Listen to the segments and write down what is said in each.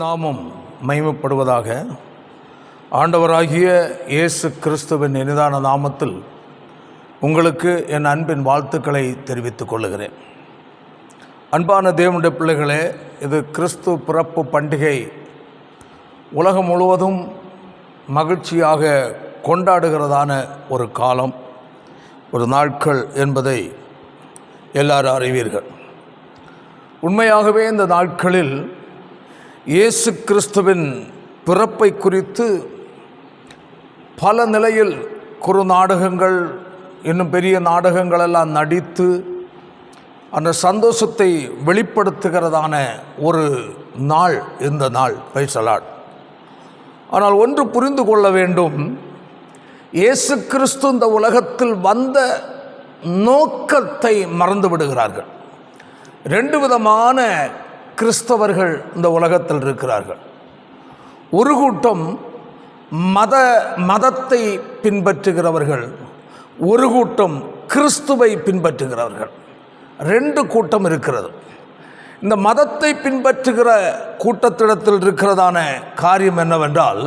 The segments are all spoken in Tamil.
நாமம் மகிமைப்படுவதாக. ஆண்டவராகிய இயேசு கிறிஸ்துவின் இனிதான நாமத்தில் உங்களுக்கு என் அன்பின் வாழ்த்துக்களை தெரிவித்துக் கொள்ளுகிறேன். அன்பான தேவனுடைய பிள்ளைகளே, இது கிறிஸ்து பிறப்பு பண்டிகை உலகம் முழுவதும் மகிழ்ச்சியாக கொண்டாடுகிறதான ஒரு காலம், ஒரு நாட்கள் என்பதை எல்லாரும் அறிவீர்கள். உண்மையாகவே இந்த நாட்களில் இயேசு கிறிஸ்துவின் பிறப்பை குறித்து பல நிலையில் குறு நாடகங்கள், இன்னும் பெரிய நாடகங்களெல்லாம் நடித்து அந்த சந்தோஷத்தை வெளிப்படுத்துகிறதான ஒரு நாள் இந்த நாள் பைசலாட். ஆனால் ஒன்று புரிந்து கொள்ள வேண்டும், இயேசு கிறிஸ்து இந்த உலகத்தில் வந்த நோக்கத்தை மறந்து விடுகிறார்கள். ரெண்டு விதமான கிறிஸ்தவர்கள் இந்த உலகத்தில் இருக்கிறார்கள். ஒரு கூட்டம் மதத்தை பின்பற்றுகிறவர்கள், ஒரு கூட்டம் கிறிஸ்துவை பின்பற்றுகிறவர்கள். ரெண்டு கூட்டம் இருக்கிறது. இந்த மதத்தை பின்பற்றுகிற கூட்டத்திடத்தில் இருக்கிறதான காரியம் என்னவென்றால்,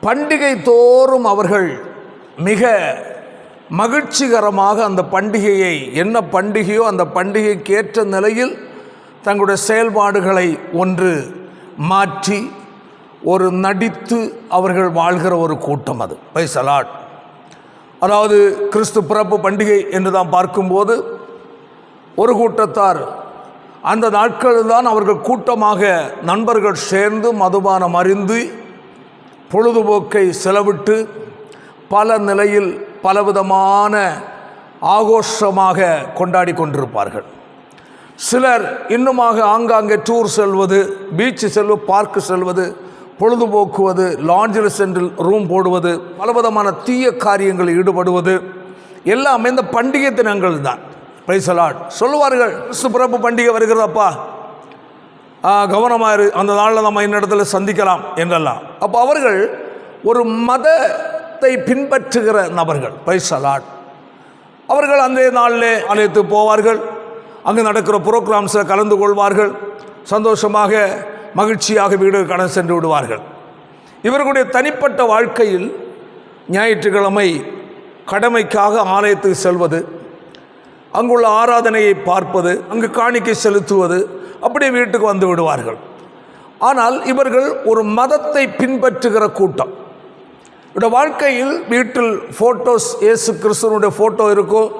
பண்டிகை தோறும் அவர்கள் மிக மகிழ்ச்சிகரமாக அந்த பண்டிகையை, என்ன பண்டிகையோ அந்த பண்டிகைக்கு ஏற்ற நிலையில் தங்களுடைய செயல்பாடுகளை ஒன்று மாற்றி ஒரு நடித்து அவர்கள் வாழ்கிற ஒரு கூட்டம் அது பைசலாட். அதாவது கிறிஸ்து பிறப்பு பண்டிகை என்று தான் பார்க்கும்போது ஒரு கூட்டத்தார் அந்த நாட்களில் தான் அவர்கள் கூட்டமாக நண்பர்கள் சேர்ந்து மதுபானம் அருந்தி பொழுதுபோக்கை செலவிட்டு பல நிலையில் பலவிதமான ஆகோஷமாக கொண்டாடி கொண்டிருப்பார்கள். சிலர் இன்னுமாக ஆங்காங்கே டூர் செல்வது, பீச்சு செல்வது, பார்க்கு செல்வது, பொழுதுபோக்குவது, லாட்ஜில் சென்று ரூம் போடுவது, பலவிதமான தீய காரியங்களில் ஈடுபடுவது எல்லாம் இந்த பண்டிகை தினங்கள் தான். பிரைஸ்-தி-லார்ட். சொல்லுவார்கள், கிறிஸ்து பிறப்பு பண்டிகை வருகிறதப்பா, கவனமாக இரு, அந்த நாளில் நம்ம இன்னிடத்துல சந்திக்கலாம் என்றெல்லாம். அப்போ அவர்கள் ஒரு மதத்தை பின்பற்றுகிற நபர்கள். பிரைஸ்-தி-லார்ட். அவர்கள் அந்த நாளில் ஆலயத்துக்கு போவார்கள், அங்கு நடக்கிற புரோகிராம்ஸில் கலந்து கொள்வார்கள், சந்தோஷமாக மகிழ்ச்சியாக வீடு கடன் சென்று விடுவார்கள். இவர்களுடைய தனிப்பட்ட வாழ்க்கையில் ஞாயிற்றுக்கிழமை கடமைக்காக ஆலயத்துக்கு செல்வது, அங்குள்ள ஆராதனையை பார்ப்பது, அங்கு காணிக்கை செலுத்துவது, அப்படியே வீட்டுக்கு வந்து விடுவார்கள். ஆனால் இவர்கள் ஒரு மதத்தை பின்பற்றுகிற கூட்டம். இவருடைய வாழ்க்கையில் வீட்டில் ஃபோட்டோஸ், இயேசு கிறிஸ்துவனுடைய ஃபோட்டோ இருக்கும்,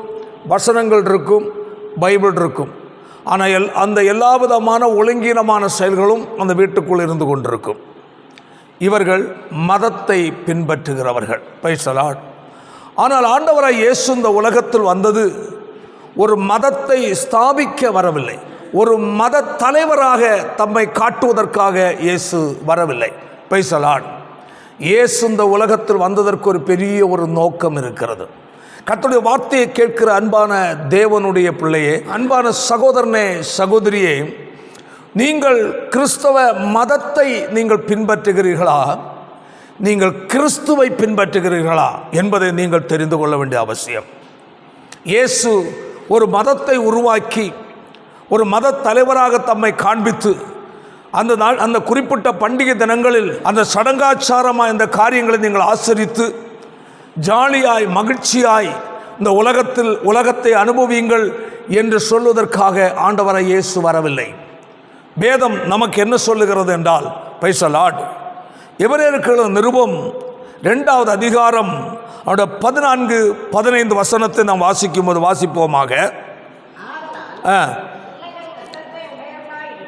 வசனங்கள் இருக்கும், பைபிள் இருக்கும். ஆனால் அந்த எல்லா விதமான ஒழுங்கீனமான செயல்களும் அந்த வீட்டுக்குள் இருந்து கொண்டிருக்கும். இவர்கள் மதத்தை பின்பற்றுகிறவர்கள். பிரைஸ்-தி-லார்ட். ஆனால் ஆண்டவராய் இயேசு இந்த உலகத்தில் வந்தது ஒரு மதத்தை ஸ்தாபிக்க வரவில்லை, ஒரு மத தலைவராக தம்மை காட்டுவதற்காக இயேசு வரவில்லை. பிரைஸ்-தி-லார்ட். இயேசு இந்த உலகத்தில் வந்ததற்கு ஒரு பெரிய ஒரு நோக்கம் இருக்கிறது. கர்த்தருடைய வார்த்தையை கேட்கிற அன்பான தேவனுடைய பிள்ளையே, அன்பான சகோதரனே, சகோதரியே, நீங்கள் கிறிஸ்தவ மதத்தை நீங்கள் பின்பற்றுகிறீர்களா, நீங்கள் கிறிஸ்துவை பின்பற்றுகிறீர்களா என்பதை நீங்கள் தெரிந்து கொள்ள வேண்டிய அவசியம். இயேசு ஒரு மதத்தை உருவாக்கி ஒரு மத தலைவராக தம்மை காண்பித்து அந்த குறிப்பிட்ட பண்டிகை தினங்களில் அந்த சடங்காச்சாரமாக இந்த காரியங்களை நீங்கள் ஆசரித்து ஜாலியாய் மகிழ்ச்சியாய் இந்த உலகத்தை அனுபவியுங்கள் என்று சொல்வதற்காக ஆண்டவராய் இயேசு வரவில்லை. வேதம் நமக்கு என்ன சொல்லுகிறது என்றால், பிரைஸ்-தி-லார்ட், எபிரேயருக்கு நிருபம் 2வது அதிகாரம் 14-15 வசனத்தை நாம் வாசிப்போமாக.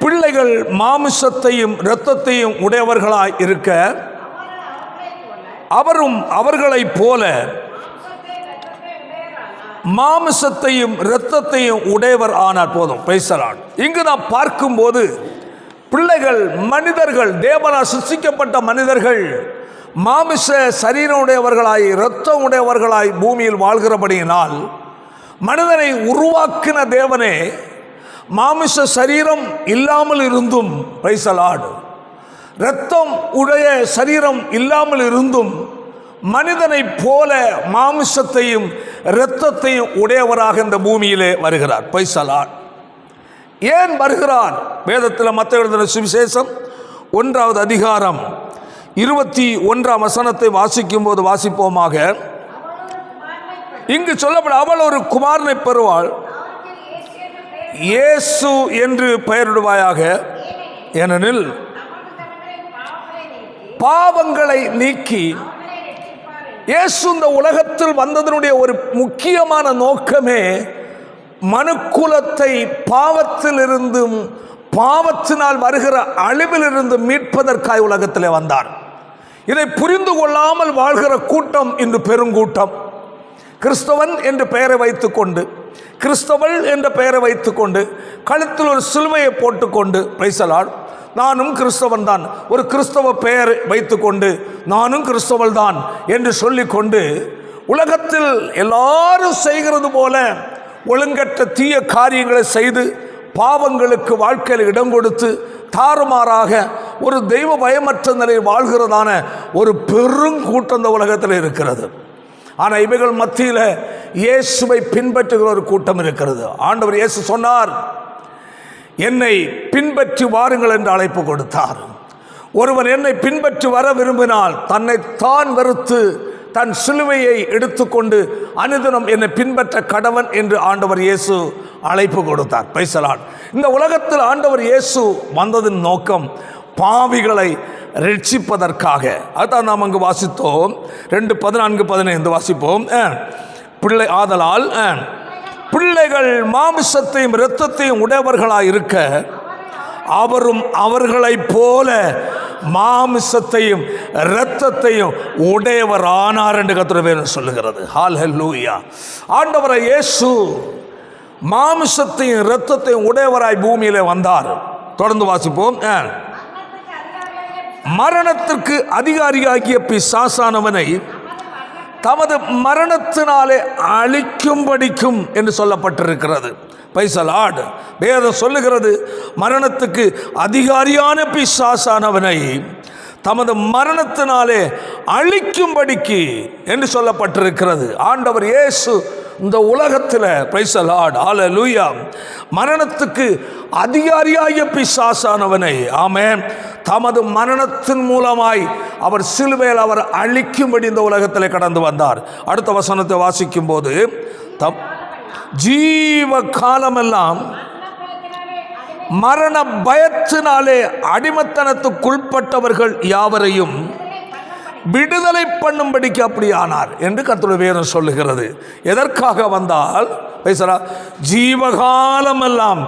பிள்ளைகள் மாமிசத்தையும் இரத்தத்தையும் உடையவர்களாய் இருக்க அவரும் அவர்களைப் போல மாமிசத்தையும் இரத்தத்தையும் உடையவர் ஆனார். போதும். பிரைஸ்-தி-லார்ட். இங்கு நாம் பார்க்கும்போது பிள்ளைகள், மனிதர்கள், தேவனால் சிருஷ்டிக்கப்பட்ட மனிதர்கள் மாமிச சரீரம் உடையவர்களாய் இரத்தம் உடையவர்களாய் பூமியில் வாழ்கிறபடியினால் மனிதனை உருவாக்கின தேவனே மாமிச சரீரம் இல்லாமல் இருந்தும், பிரைஸ் தி லார்ட், இரத்தம் உடைய சரீரம் இல்லாமல் இருந்தும் மனிதனைப் போல மாமிசத்தையும் இரத்தத்தையும் உடையவராக இந்த பூமியிலே வருகிறார். Price the Lord. ஏன் வருகிறார்? வேதத்தில் மத்தேயு எழுதின சுவிசேஷம் 1வது அதிகாரம் 21ஆம் வசனத்தை வாசிக்கும் போது வாசிப்போமாக. இங்கு சொல்லப்பட அவள் ஒரு குமாரனை பெறுவாள், இயேசு என்று பெயரிடுவாயாக, ஏனெனில் பாவங்களை நீக்கி. இயேசு இந்த உலகத்தில் வந்ததனுடைய ஒரு முக்கியமான நோக்கமே மனுக்குலத்தை பாவத்திலிருந்தும் பாவத்தினால் வருகிற அழிவிலிருந்து மீட்பதற்காய் உலகத்திலே வந்தார். இதை புரிந்து கொள்ளாமல் வாழ்கிற கூட்டம் இன்று பெருங்கூட்டம். கிறிஸ்தவன் என்று பெயரை வைத்துக்கொண்டு, கிறிஸ்தவள் என்ற பெயரை வைத்துக்கொண்டு, கழுத்தில் ஒரு சிலுவையை போட்டுக்கொண்டு, பிரைஸ் தி லார்ட், நானும் கிறிஸ்தவன் தான், ஒரு கிறிஸ்தவ பெயர் வைத்துக்கொண்டு நானும் கிறிஸ்தவள் தான் என்று சொல்லிக்கொண்டு உலகத்தில் எல்லாரும் செய்கிறது போல ஒழுங்கற்ற தீய காரியங்களை செய்து பாவங்களுக்கு வாழ்க்கையில் இடம் கொடுத்து தாறுமாறாக ஒரு தெய்வ பயமற்ற நிலையில் வாழ்கிறதான ஒரு பெருங்கூட்டம் இந்த உலகத்தில் இருக்கிறது. ஆனால் இவைகள் மத்தியில் இயேசுவை பின்பற்றுகிற ஒரு கூட்டம் இருக்கிறது. ஆண்டவர் இயேசு சொன்னார், என்னை பின்பற்றி வாருங்கள் என்று அழைப்பு கொடுத்தார். ஒருவன் என்னை பின்பற்றி வர விரும்பினால் தன்னை தான் வெறுத்து தன் சிலுவையை எடுத்துக்கொண்டு அனுதினம் என்னை பின்பற்ற கடவன் என்று ஆண்டவர் இயேசு அழைப்பு கொடுத்தார். Price the Lord. இந்த உலகத்தில் ஆண்டவர் இயேசு வந்ததின் நோக்கம் பாவிகளை ரட்சிப்பதற்காக. அதான் நாம் அங்கு வாசித்தோம். 2:14-15 வாசிப்போம். பிள்ளை ஆதலால் பிள்ளைகள் மாமிசத்தையும் இரத்தத்தையும் உடையவர்களாய் இருக்க அவரும் அவர்களைப் போல மாமிசத்தையும் இரத்தத்தையும் உடையவர் ஆனார் என்று கர்த்தருடைய வேதம் சொல்லுகிறது. ஹல்லேலூயா. ஆண்டவரை இயேசு மாமிசத்தையும் இரத்தத்தையும் உடையவராய் பூமியிலே வந்தார். தொடர்ந்து வாசிப்போம். மரணத்திற்கு அதிகாரியாகிய பிசாசானவனை தமது மரணத்தினாலே அழிக்கும்படிக்கும் என்று சொல்லப்பட்டிருக்கிறது. Price the lord. வேதம் சொல்லுகிறது, மரணத்துக்கு அதிகாரியான பிசாசானவனை தமது மரணத்தினாலே அழிக்கும்படிக்கு என்று சொல்லப்பட்டிருக்கிறது. ஆண்டவர் இயேசு இந்த உலகத்தில், பிரைஸ் தி லார்ட், ஹல்லேலூயா, மரணத்துக்கு அதிகாரியாகிய பிசாசானவனை, ஆமென், தமது மரணத்தின் மூலமாய் அவர் சிலுவையில் அவர் அழிக்கும்படி இந்த உலகத்தில் கடந்து வந்தார். அடுத்த வசனத்தை வாசிக்கும் போது, ஜீவ காலமெல்லாம் மரண பயத்தினாலே அடிமைத்தனத்துக்குள்பட்டவர்கள் யாவரையும் விடுதலை பண்ணும்படிக்கு அப்படி ஆனார் என்று கர்த்தருடைய வேதம் சொல்லுகிறது. எதற்காக வந்தால், ஜீவகாலமெல்லாம்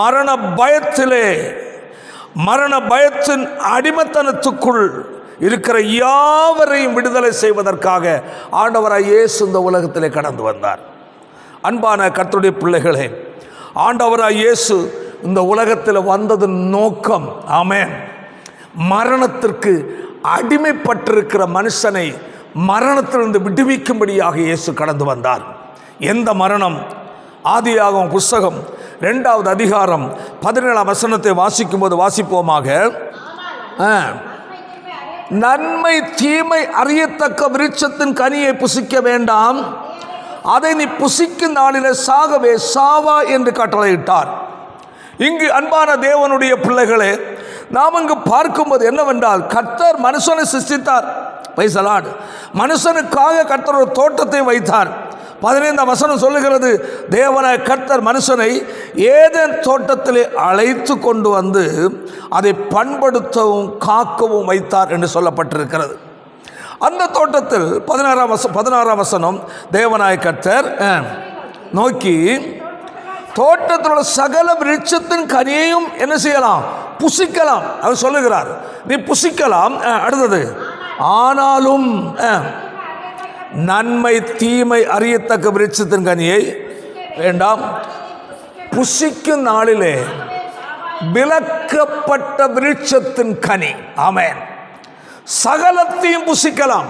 மரண பயத்திலே, மரண பயத்தின் அடிமைத்தனத்துக்குள் இருக்கிற யாவரையும் விடுதலை செய்வதற்காக ஆண்டவராய் இயேசு இந்த உலகத்திலே கடந்து வந்தார். அன்பான கர்த்தருடைய பிள்ளைகளே, ஆண்டவராய் இயேசு இந்த உலகத்தில் வந்ததன் நோக்கம், ஆமென், மரணத்திற்கு அடிமைப்பட்டிருக்கிற மனுஷனை மரணத்திலிருந்து விடுவிக்கும்படியாக இயேசு கடந்து வந்தார். எந்த மரணம்? ஆதியாகமம் புஸ்தகம் 2வது அதிகாரம் 17ஆம் வசனத்தை வாசிக்கும் போது வாசிப்போமாக. நன்மை தீமை அறியத்தக்க விருட்சத்தின் கனியை புசிக்க வேண்டாம், அதை நீ புசிக்கும் நாளிலே சாகவே சாவா என்று கட்டளையிட்டார். இங்கு அன்பான தேவனுடைய பிள்ளைகளே, நாம் இங்கு பார்க்கும்போது என்னவென்றால், கர்த்தர் மனுஷனை சிருஷ்டித்தார். Price the Lord. மனுஷனுக்காக கர்த்தர் ஒரு தோட்டத்தை வைத்தார். 15ஆம் வசனம் சொல்லுகிறது, தேவனாய கர்த்தர் மனுஷனை ஏதேன் தோட்டத்திலே அழைத்து கொண்டு வந்து அதை பண்படுத்தவும் காக்கவும் வைத்தார் என்று சொல்லப்பட்டிருக்கிறது. அந்த தோட்டத்தில் 16ஆம் வசனம், தேவனாய கர்த்தர் நோக்கி தோட்டத்தில் உள்ள சகல விருட்சத்தின் கனியையும் என்ன செய்யலாம்? புசிக்கலாம். அவர் சொல்லுகிறார், நீ புசிக்கலாம். அடுத்தது, ஆனாலும் நன்மை தீமை அறியத்தக்க விருட்சத்தின் கனியை வேண்டாம், புசிக்கும் நாளிலே விலக்கப்பட்ட விருட்சத்தின் கனி, ஆமென், சகலத்தையும் புசிக்கலாம்,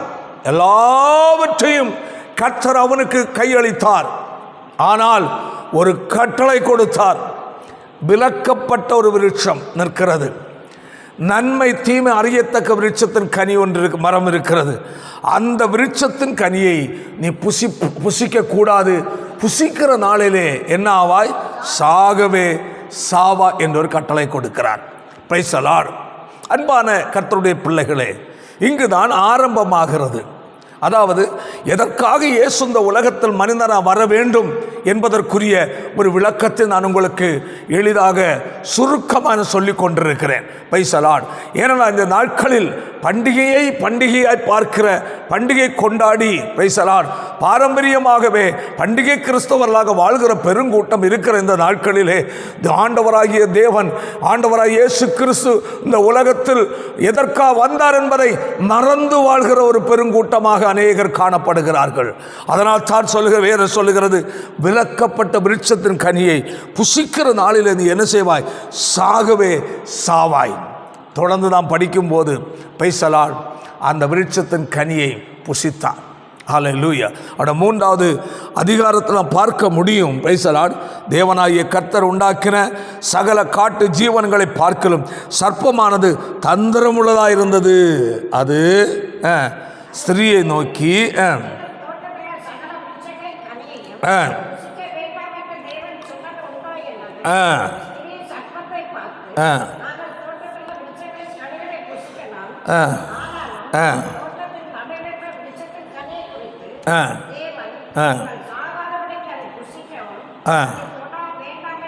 எல்லாவற்றையும் கர்த்தர் அவனுக்கு கையளித்தார். ஆனால் ஒரு கட்டளை கொடுத்தார். விலக்கப்பட்ட ஒரு விருட்சம் நிற்கிறது, நன்மை தீமை அறியத்தக்க விருட்சத்தின் கனி ஒன்று மரம் இருக்கிறது. அந்த விருட்சத்தின் கனியை நீ புசிக்க கூடாது, புசிக்கிற நாளிலே என்ன ஆவாய், சாகவே சாவா என்ற ஒரு கட்டளை கொடுக்கிறார். Price the Lord. அன்பான கர்த்தருடைய பிள்ளைகளே, இங்குதான் ஆரம்பமாகிறது. அதாவது எதற்காக இயேசு இந்த உலகத்தில் மனிதனாக வர வேண்டும் என்பதற்குரிய ஒரு விளக்கத்தை நான் உங்களுக்கு எளிதாக சுருக்கமாக சொல்லிக் கொண்டிருக்கிறேன். Price the Lord. ஏனென்றால் இந்த நாட்களில் பண்டிகையாய் பார்க்கிற, பண்டிகை கொண்டாடி, பிரைஸ் தி லார்ட், பாரம்பரியமாகவே பண்டிகை கிறிஸ்தவர்களாக வாழ்கிற பெருங்கூட்டம் இருக்கிற இந்த நாட்களிலே ஆண்டவராகிய தேவன், ஆண்டவராகிய இயேசு கிறிஸ்து இந்த உலகத்தில் எதற்காக வந்தார் என்பதை மறந்து வாழ்கிற ஒரு பெருங்கூட்டமாக அநேகர் காணப்படுகிறார்கள். அதனால் தான் வேறு சொல்லுகிறது, விலக்கப்பட்ட விருட்சத்தின் கனியை புசிக்கிற நாளில் நீ என்ன செய்வாய், சாகவே சாவாய். தொடர்ந்து நாம் படிக்கும்போது பிரைஸ் தி லார்ட், அந்த விருட்சத்தின் கனியை புசித்தார். ஹல்லேலூயா. அவட 3வது அதிகாரத்தில் நாம் பார்க்க முடியும். Price the Lord. தேவனாகிய கர்த்தர் உண்டாக்கின சகல காட்டு ஜீவன்களை பார்க்கலும் சர்ப்பமானது தந்திரமுள்ளதாக இருந்தது. அது ஸ்திரியை நோக்கி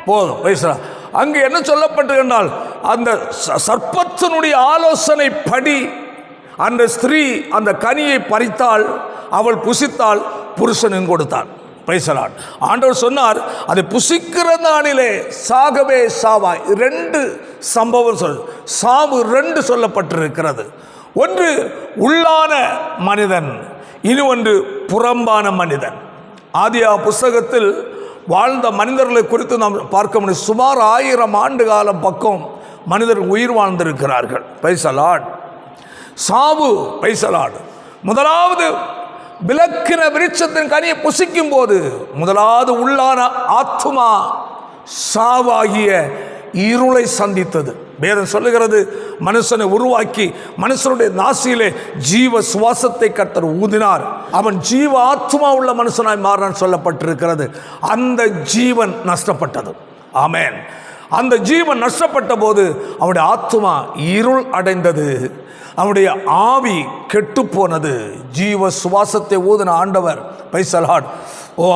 போதும். அங்கு என்ன சொல்லப்பட்டிருந்தால், அந்த சர்ப்பத்தினுடைய ஆலோசனை படி அந்த ஸ்திரீ அந்த கனியை பறித்தாள், அவள் புசித்தாள், புருஷனும் கொடுத்தாள். Price the Lord. ஆண்டவர் சொன்னார், அதை புசிக்கிற நாளிலே சாகவே சாவாய். 2 சம்பவம் சாவு 2 சொல்லப்பட்டிருக்கிறது. ஒன்று உள்ளான மனிதன், இனி ஒன்று புறம்பான மனிதன். ஆதியா புஸ்தகத்தில் வாழ்ந்த மனிதர்களை குறித்து நாம் பார்க்க முடியும். சுமார் 1000 ஆண்டு காலம் பக்கம் மனிதர்கள் உயிர் வாழ்ந்திருக்கிறார்கள். Praise the lord. சாவு, பிரைஸ் தி லார்ட், முதலாவது விலக்கின விருட்சத்தின் கனியை புசிக்கும் போது முதலாவது உள்ளான ஆத்துமா சாவாகிய இருளை சந்தித்தது. வேதம் சொல்லுகிறது, மனுஷனை உருவாக்கி மனுஷனுடைய நாசியிலே ஜீவ சுவாசத்தை கர்த்தர் ஊதினார், அவன் ஜீவ ஆத்துமா உள்ள மனுஷனாய் மாறினான் சொல்லப்பட்டிருக்கிறது. அந்த ஜீவன் நஷ்டப்பட்டது. ஆமென். அந்த ஜீவன் நஷ்டப்பட்ட போது அவனுடைய ஆத்துமா இருள் அடைந்தது, அவனுடைய ஆவி கெட்டு போனது. ஜீவ சுவாசத்தை ஊதின ஆண்டவர், பிரைஸ் தி லார்ட்,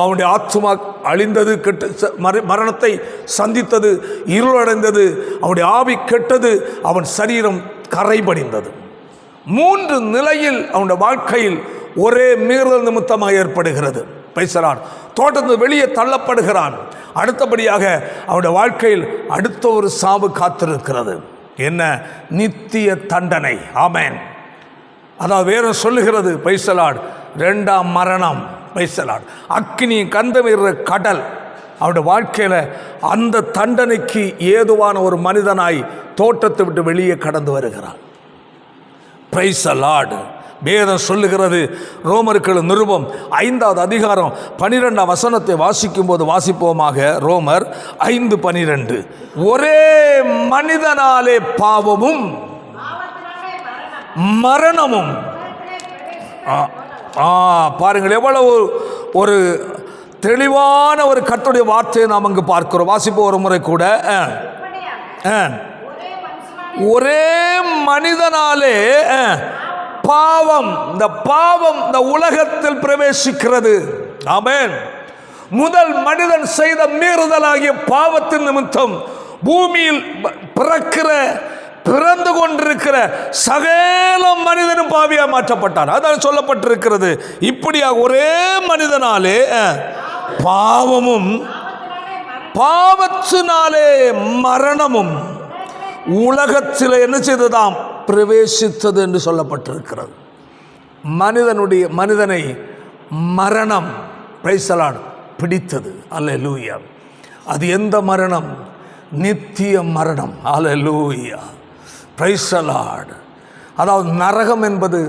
அவனுடைய ஆத்துமா அழிந்தது, கெட்டு மரணத்தை சந்தித்தது, இருளடைந்தது, அவனுடைய ஆவி கெட்டது, அவன் சரீரம் கரைபடிந்தது. 3 நிலையில் அவனுடைய வாழ்க்கையில் ஒரே மீறுதல் நிமித்தமாக ஏற்படுகிறது. Price the Lord. தோட்டத்தில் வெளியே தள்ளப்படுகிறான். அடுத்தபடியாக அவனுடைய வாழ்க்கையில் அடுத்த ஒரு சாவு காத்திருக்கிறது. என்ன? நித்திய தண்டனை. ஆமென். அதாவது வேற சொல்லுகிறது, பிரைஸ் தி லார்ட், 2ஆம் மரணம். Price the Lord. அக்கினி கந்தமிடுற கடல். அவருடைய வாழ்க்கையில் அந்த தண்டனைக்கு ஏதுவான ஒரு மனிதனாய் தோட்டத்தை விட்டு வெளியே கடந்து வருகிறான். Price the lord. வேதம் சொல்லுகிறது, ரோமருக்கு நிருபம் 5வது அதிகாரம் 12ஆம் வசனத்தை வாசிக்கும் போது வாசிப்போமாக. ரோமர் 5:12. ஒரே மனிதனாலே பாவமும் மரணமும். பாருங்கள், எவ்வளவு ஒரு தெளிவான ஒரு கர்த்தருடைய வார்த்தையை நாம் அங்கு பார்க்கிறோம். வாசிப்போம் ஒரு முறை கூட. ஒரே மனிதனாலே பாவம், இந்த பாவம் இந்த உலகத்தில் பிரவேசிக்கிறது. ஆமென். முதல் மனிதன் செய்த மீறுதலாகிய பாவத்தின் நிமித்தம் பூமியில் பிறந்து கொண்டிருக்கிற சகல மனிதனும் பாவியாக மாற்றப்பட்டான். அதான் சொல்லப்பட்டிருக்கிறது. இப்படியாக ஒரே மனிதனாலே பாவமும் பாவத்தினாலே மரணமும் உலகத்தில் என்ன செய்ததாம்? பிரவேசித்தது என்று சொல்லப்பட்டிருக்கிறது. மனிதனை மரணம், பிரைஸ் தி லார்ட், பிடித்தது. அல்லேலூயா. அது எந்த மரணம்? நித்திய மரணம். அல்லேலூயா. Praise the lord. அதாவது நரகம் என்பது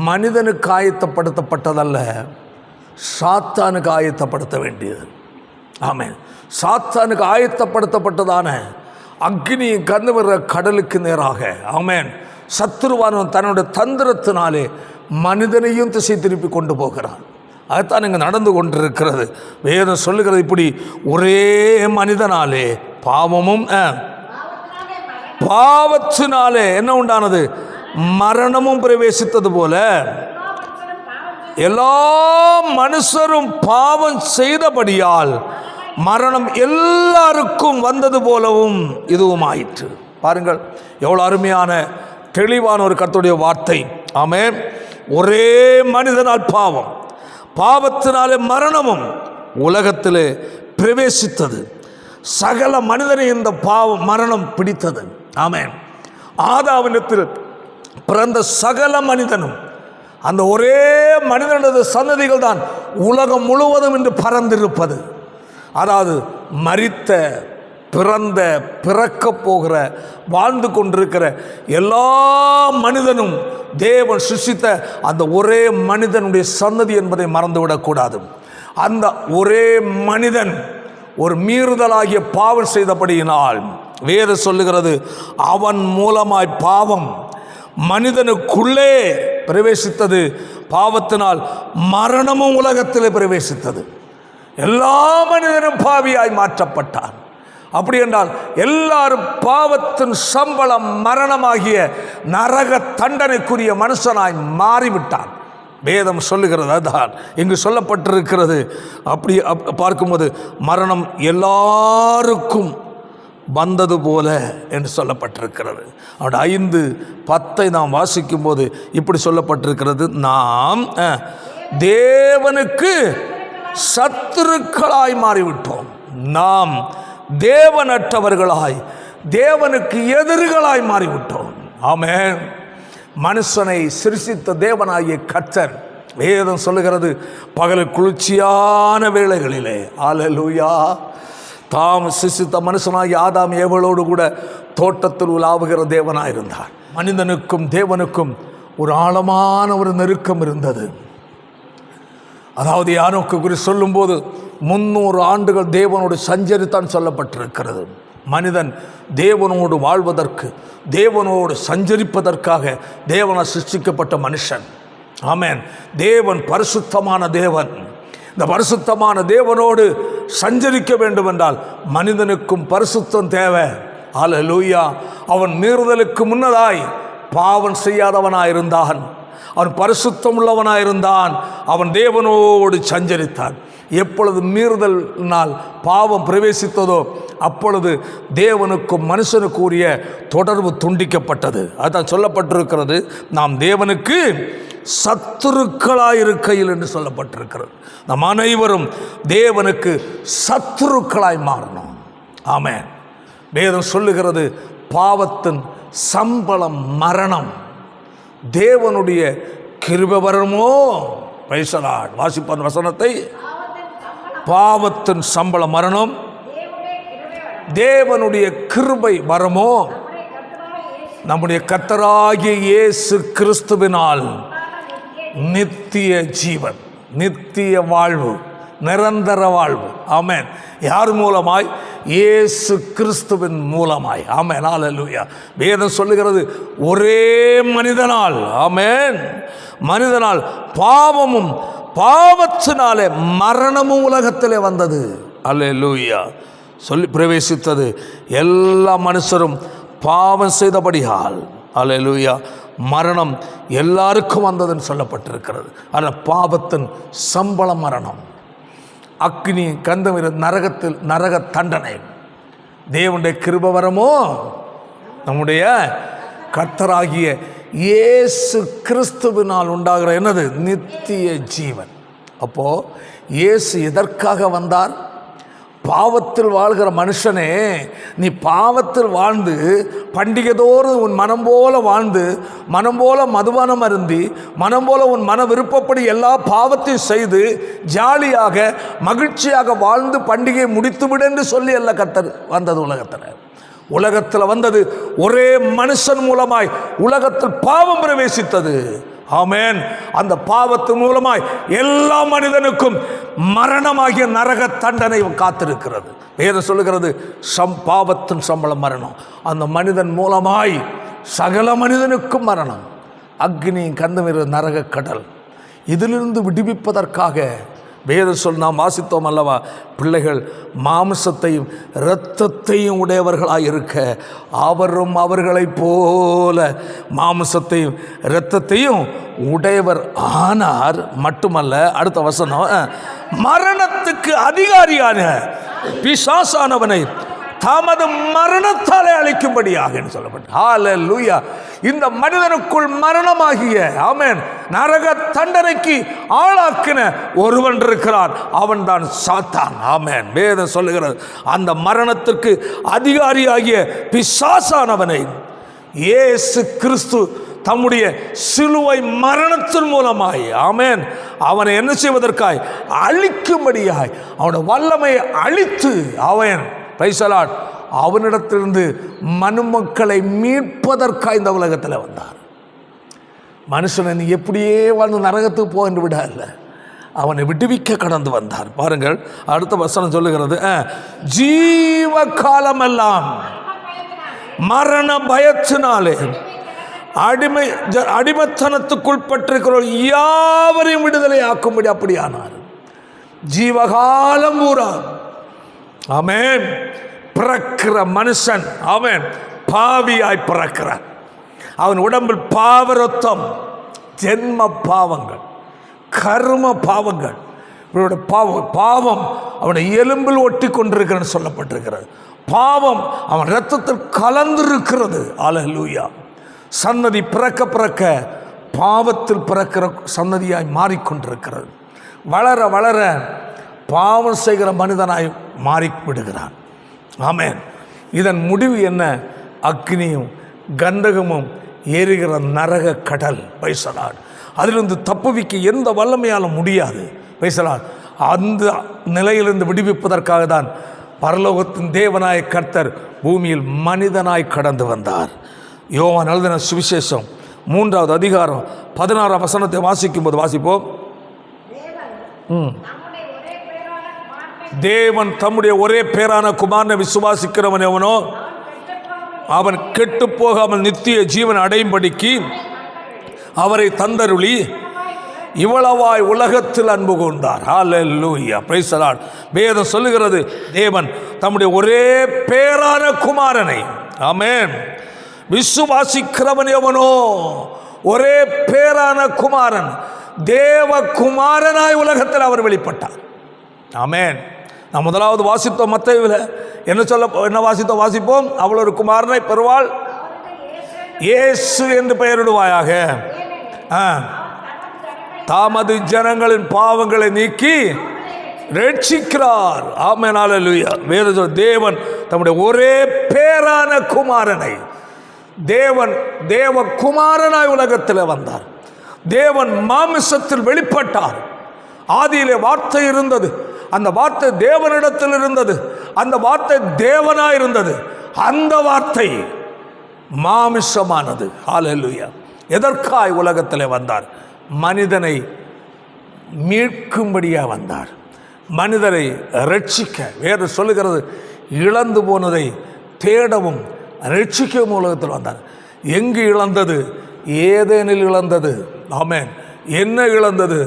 மனிதனுக்கு ஆயத்தப்படுத்தப்பட்டதல்ல, சாத்தானுக்கு ஆயத்தப்படுத்த வேண்டியது. ஆமென். சாத்தானுக்கு ஆயத்தப்படுத்தப்பட்டதான அக்னி கந்து வர்ற கடலுக்கு நேராக, ஆமென், சத்துருவானவன் தன்னுடைய தந்திரத்தினாலே மனிதனையும் திசை திருப்பி கொண்டு போகிறான். அதுதான் இங்கே நடந்து கொண்டிருக்கிறது. வேதம் சொல்லுகிறது, இப்படி ஒரே மனிதனாலே பாவமும் பாவத்தினாலே என்ன உண்டானது, மரணமும் பிரவேசித்தது போல எல்லா மனுஷரும் பாவம் செய்தபடியால் மரணம் எல்லாருக்கும் வந்தது போலவும் இதுவும் ஆயிற்று. பாருங்கள், எவ்வளவு அருமையான தெளிவான ஒரு கர்த்தருடைய வார்த்தை. ஆமென். ஒரே மனிதனால் பாவம், பாவத்தினாலே மரணமும் உலகத்திலே பிரவேசித்தது, சகல மனிதனை இந்த பாவம் மரணம் பிடித்தது. ஆமென். ஆதாமிடத்தில் பிறந்த சகல மனிதனும் அந்த ஒரே மனிதனது சந்ததிகள் தான் உலகம் முழுவதும் இன்று பறந்திருப்பது. அதாவது மரித்த, பிறந்த, பிறக்கப் போகிற, வாழ்ந்து கொண்டிருக்கிற எல்லா மனிதனும் தேவன் சிருஷ்டித்த அந்த ஒரே மனிதனுடைய சந்ததி என்பதை மறந்துவிடக்கூடாது. அந்த ஒரே மனிதன் ஒரு மீறுதலாகிய பாவம் செய்தபடியினால் வேதம் சொல்லுகிறது, அவன் மூலமாய் பாவம் மனிதனுக்குள்ளே பிரவேசித்தது, பாவத்தினால் மரணமும் உலகத்திலே பிரவேசித்தது. எல்லா மனிதனும் பாவியாய் மாற்றப்பட்டான். அப்படி என்றால் எல்லாரும் பாவத்தின் சம்பளம் மரணமாகிய நரக தண்டனைக்குரிய மனுஷனாய் மாறிவிட்டான். வேதம் சொல்லுகிறது, அதுதான் இங்கு சொல்லப்பட்டிருக்கிறது. அப்படி பார்க்கும்போது மரணம் எல்லாருக்கும் வந்தது போல என்று சொல்லப்பட்டிருக்கிறது. அவருடைய 5:10 நாம் வாசிக்கும் போது இப்படி சொல்லப்பட்டிருக்கிறது, நாம் தேவனுக்கு சத்துருக்களாய் மாறிவிட்டோம், நாம் தேவனற்றவர்களாய் தேவனுக்கு எதிரிகளாய் மாறிவிட்டோம். ஆமென். மனுஷனை சிருஷ்டித்த தேவனாகிய கர்த்தர், வேதம் சொல்லுகிறது, பகல் குளிர்ச்சியான வேளைகளிலே, அல்லேலூயா, தாம் சிருஷ்டித்த மனுஷனாகிய ஆதாம் ஏவலோடு கூட தோட்டத்தில் உலாவுகிற தேவனாயிருந்தார். மனிதனுக்கும் தேவனுக்கும் ஒரு ஆழமான ஒரு நெருக்கம் இருந்தது. அதாவது யானோக்கு குறித்து சொல்லும்போது 300 ஆண்டுகள் தேவனோடு சஞ்சரித்தான் சொல்லப்பட்டிருக்கிறது. மனிதன் தேவனோடு வாழ்வதற்கு, தேவனோடு சஞ்சரிப்பதற்காக தேவனை சிருஷ்டிக்கப்பட்ட மனுஷன். ஆமென். தேவன் பரிசுத்தமான தேவன். இந்த பரிசுத்தமான தேவனோடு சஞ்சரிக்க வேண்டும் என்றால் மனிதனுக்கும் பரிசுத்தம் தேவை. அல்லேலூயா. அவன் மீறுதலுக்கு முன்னதாய் பாவம் செய்யாதவனாயிருந்தான், அவன் பரிசுத்தம் உள்ளவனாயிருந்தான், அவன் தேவனோடு சஞ்சரித்தான். எப்பொழுது மீறுதலினால் பாவம் பிரவேசித்ததோ அப்பொழுது தேவனுக்கும் மனுஷனுக்கு உரிய தொடர்பு துண்டிக்கப்பட்டது. அதுதான் சொல்லப்பட்டிருக்கிறது, நாம் தேவனுக்கு சத்துருக்களாயிருக்கையில் என்று சொல்லப்பட்டிருக்கிறது. நம் அனைவரும் தேவனுக்கு சத்துருக்களாய் மாறணும். ஆமென். வேதம் சொல்லுகிறது, பாவத்தின் சம்பளம் மரணம், தேவனுடைய கிருபை வருமோ. பிரைசலாட். வாசிப்போம் வசனத்தை. பாவத்தின் சம்பளம் மரணம், தேவனுடைய கிருபை வரமோ நம்முடைய கர்த்தராகிய இயேசு கிறிஸ்துவினால் நித்திய ஜீவன், நித்திய வாழ்வு, நிரந்தர வாழ்வு. ஆமென். யார் மூலமாய்? இயேசு கிறிஸ்துவின் மூலமாய். ஆமென். அல்லேலூயா. வேதம் சொல்லுகிறது, ஒரே மனிதனால், ஆமென், மனிதனால் பாவமும் பாவத்தினாலே மரணமும் உலகத்திலே வந்தது. அல்லேலூயா. சொல்லி பிரவேசித்தது. எல்லா மனுஷரும் பாவம் செய்தபடியால், அல்லேலூயா, மரணம் எல்லாருக்கும் வந்ததுன்னு சொல்லப்பட்டிருக்கிறது. ஆனால் பாவத்தின் சம்பளம் மரணம், அக்னி கந்தம், நரகத்தில் நரக தண்டனை. தேவனுடைய கிருபை வரமோ நம்முடைய கர்த்தராகிய இயேசு கிறிஸ்துவினால் உண்டாகிற என்னது? நித்திய ஜீவன். அப்போ இயேசு எதற்காக வந்தார்? பாவத்தில் வாழ்கிற மனுஷனே, நீ பாவத்தில் வாழ்ந்து பண்டிகைதோறும் உன் மனம் போல வாழ்ந்து, மனம் போல மதுபானம் அருந்தி, மனம் போல உன் மன விருப்பப்படி எல்லா பாவத்தையும் செய்து ஜாலியாக மகிழ்ச்சியாக வாழ்ந்து பண்டிகையை முடித்துவிடு என்று சொல்லி அல்ல கர்த்தர் வந்தது உலகத்தில். உலகத்தில் வந்தது ஒரே மனுஷன் மூலமாய் உலகத்தில் பாவம் பிரவேசித்தது. ஆமென். அந்த பாவத்தின் மூலமாய் எல்லா மனிதனுக்கும் மரணமாகிய நரக தண்டனை காத்திருக்கிறது. வேதம் சொல்லுகிறது, பாவத்தின் சம்பளம் மரணம். அந்த மனிதன் மூலமாய் சகல மனிதனுக்கும் மரணம். அக்னி கந்தமிரு நரக கடல். இதிலிருந்து விடுவிப்பதற்காக வேதம் நாம் வாசித்தோம் அல்லவா, பிள்ளைகள் மாம்சத்தையும் இரத்தத்தையும் உடையவர்களாக இருக்க அவரும் அவர்களைப் போல மாம்சத்தையும் இரத்தத்தையும் உடையவர் ஆனார். மட்டுமல்ல, அடுத்த வசனம், மரணத்துக்கு அதிகாரியான பிசாசானவனை தமது மரணத்தாலே அழிக்கும்படியாக சொல்லப்பட்டது. ஹல்லேலூயா. இந்த மனிதனுக்குள் மரணமாகிய ஆமென் நரக தண்டனைக்கு ஆளாக்கின ஒருவன் இருக்கிறான். அவன் தான் சாத்தான். ஆமென். வேதம் சொல்லுகிறது, அந்த மரணத்திற்கு அதிகாரியாகிய பிசாசானவனை இயேசு கிறிஸ்து தம்முடைய சிலுவை மரணத்தின் மூலமாய் ஆமென் அவனை என்ன செய்வதற்காய் அழிக்கும்படியாய் அவனுடைய வல்லமையை அழித்து அவன் பைசலாட் அவனிடத்திலிருந்து மனுமக்களை மீட்பதற்காக இந்த உலகத்தில் வந்தார். மனுஷனை நீ எப்படியே வாழ்ந்து நரகத்துக்கு போக என்று விட இல்லை, அவனை விடுவிக்க கடந்து வந்தார். பாருங்கள், அடுத்த வசனம் சொல்லுகிறது, ஜீவ காலமெல்லாம் மரண பயத்தினாலே அடிமைத்தனத்துக்குள்பட்டிருக்கிற யாவரையும் விடுதலை ஆக்கும்படி அப்படியானார். ஜீவகாலம் பூரா ஆமென் பிறக்கிற மனுஷன் அவன் பாவியாய் பிறக்கிறான். அவன் உடம்பில் பாவரத்தம், ஜென்ம பாவங்கள், கர்ம பாவங்கள், இவருடைய பாவம் அவனை எலும்பில் ஒட்டி கொண்டிருக்கிறது சொல்லப்பட்டிருக்கிறது. பாவம் அவன் இரத்தத்தில் கலந்திருக்கிறது. அல்லேலூயா. சன்னதி பிறக்க பிறக்க பாவத்தில் பிறக்கிற சன்னதியாய் மாறிக்கொண்டிருக்கிறது. வளர வளர பாவம் செய்கிற மனிதனாய் மாறிவிடுகிறான். ஆமென். இதன் முடிவு என்ன? அக்னியும் கந்தகமும் ஏறுகிற நரக கடல். பைசலாட். அதிலிருந்து தப்புவிக்க எந்த வல்லமையாலும் முடியாது. பைசலாட். அந்த நிலையிலிருந்து விடுவிப்பதற்காக தான் பரலோகத்தின் தேவனாய கர்த்தர் பூமியில் மனிதனாய் கடந்து வந்தார். யோவான் எழுதின சுவிசேஷம் 3வது அதிகாரம் 16ஆம் வசனத்தை வாசிக்கும் போது வாசிப்போம். தேவன் தம்முடைய ஒரே பேரான குமாரனை விசுவாசிக்கிறவன் எவனோ அவன் கெட்டு போகாமல் நித்திய ஜீவன் அடையும்படிக்கு அவரை தந்தருளி இவ்வளவாய் உலகத்தில் அன்பு கூர்ந்தார். ஹல்லேலூயா. Praise the lord. வேதம் சொல்லுகிறது, தேவன் தம்முடைய ஒரே பேரான குமாரனை ஆமென் விசுவாசிக்கிறவன் எவனோ ஒரே பேரான குமாரன் தேவ குமாரனாய் உலகத்தில் அவர் வெளிப்பட்டார். ஆமென். நாம் முதலாவது வாசித்தோம் மத்தேயுவில் என்ன வாசிப்போம், அவள் ஒரு குமாரனை பெறுவாள், இயேசு என்று பெயரிடுவாயாக, தமது ஜனங்களின் பாவங்களை நீக்கி ரட்சிக்கிறார். ஆமென். அல்லேலூயா. வேறு தேவன் தம்முடைய ஒரே பேரான குமாரனை தேவ குமாரனாய் உலகத்தில் வந்தார். தேவன் மாமிசத்தில் வெளிப்பட்டார். ஆதியிலே வார்த்தை இருந்தது, அந்த வார்த்தை தேவனிடத்தில் இருந்தது, அந்த வார்த்தை தேவனாய் இருந்தது. அந்த வார்த்தை மாமிசமானது. ஹல்லேலூயா. எதற்காய் உலகத்தில் வந்தார்? மனிதனை மீட்கும்படியாக வந்தார், மனிதரை ரட்சிக்க. வேறு சொல்லுகிறது, இழந்து போனதை தேடவும் ரட்சிக்கவும் உலகத்தில் வந்தார். எங்கு இழந்தது? ஏதேனில் இழந்தது. ஆமென். என்ன இழந்தது?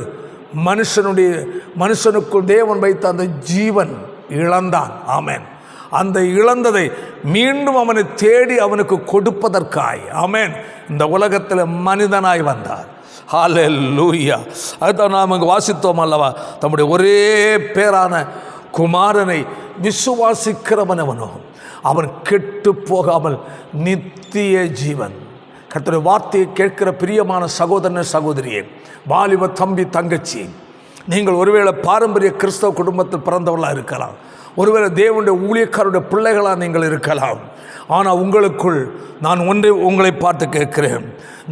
மனுஷனுக்குள் தேவன் வைத்த அந்த ஜீவன் இழந்தான். ஆமென். அந்த இழந்ததை மீண்டும் அவனை தேடி அவனுக்கு கொடுப்பதற்காய் ஆமென் இந்த உலகத்தில் மனிதனாய் வந்தார். ஹல்லேலூயா. அதுதான் நாம் அங்கே வாசித்தோம் அல்லவா, தம்முடைய ஒரே பேரான குமாரனை விசுவாசிக்கிறவனவனோ அவன் கெட்டு போகாமல் நித்திய ஜீவன். கர்த்தருடைய வார்த்தையை கேட்கிற பிரியமான சகோதரன் சகோதரியே, வாலிப தம்பி தங்கச்சி, நீங்கள் ஒருவேளை பாரம்பரிய கிறிஸ்தவ குடும்பத்தில் பிறந்தவர்களாக இருக்கலாம், ஒருவேளை தேவனுடைய ஊழியக்காரருடைய பிள்ளைகளாக நீங்கள் இருக்கலாம். ஆனால் உங்களுக்குள் நான் ஒன்றை உங்களை பார்த்து கேட்கிறேன்,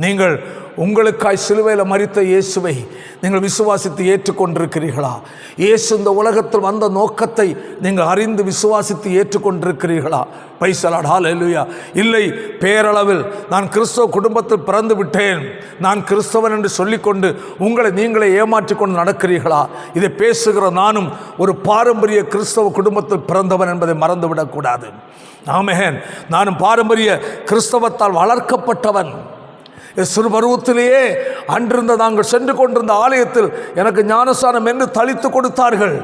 நீங்கள் உங்களுக்காய் சிலுவையில் மரித்த இயேசுவை நீங்கள் விசுவாசித்து ஏற்றுக்கொண்டிருக்கிறீர்களா? இயேசு இந்த உலகத்தில் வந்த நோக்கத்தை நீங்கள் அறிந்து விசுவாசித்து ஏற்றுக்கொண்டிருக்கிறீர்களா? பிரைஸ் தி லார்ட், ஹல்லேலூயா. இல்லை, பேரளவில் நான் கிறிஸ்தவ குடும்பத்தில் பிறந்து விட்டேன், நான் கிறிஸ்தவன் என்று சொல்லிக்கொண்டு உங்களை நீங்களே ஏமாற்றிக்கொண்டு நடக்கிறீர்களா? இதை பேசுகிற நானும் ஒரு பாரம்பரிய கிறிஸ்தவ குடும்பத்தில் பிறந்தவன் என்பதை மறந்துவிடக்கூடாது. ஆமென். நானும் பாரம்பரிய கிறிஸ்தவத்தால் வளர்க்கப்பட்டவன். சிறு பருவத்திலேயே அன்றிருந்த நாங்கள் சென்று கொண்டிருந்த ஆலயத்தில் எனக்கு ஞானஸ்நானம் என்று தளித்து கொடுத்தார்கள்.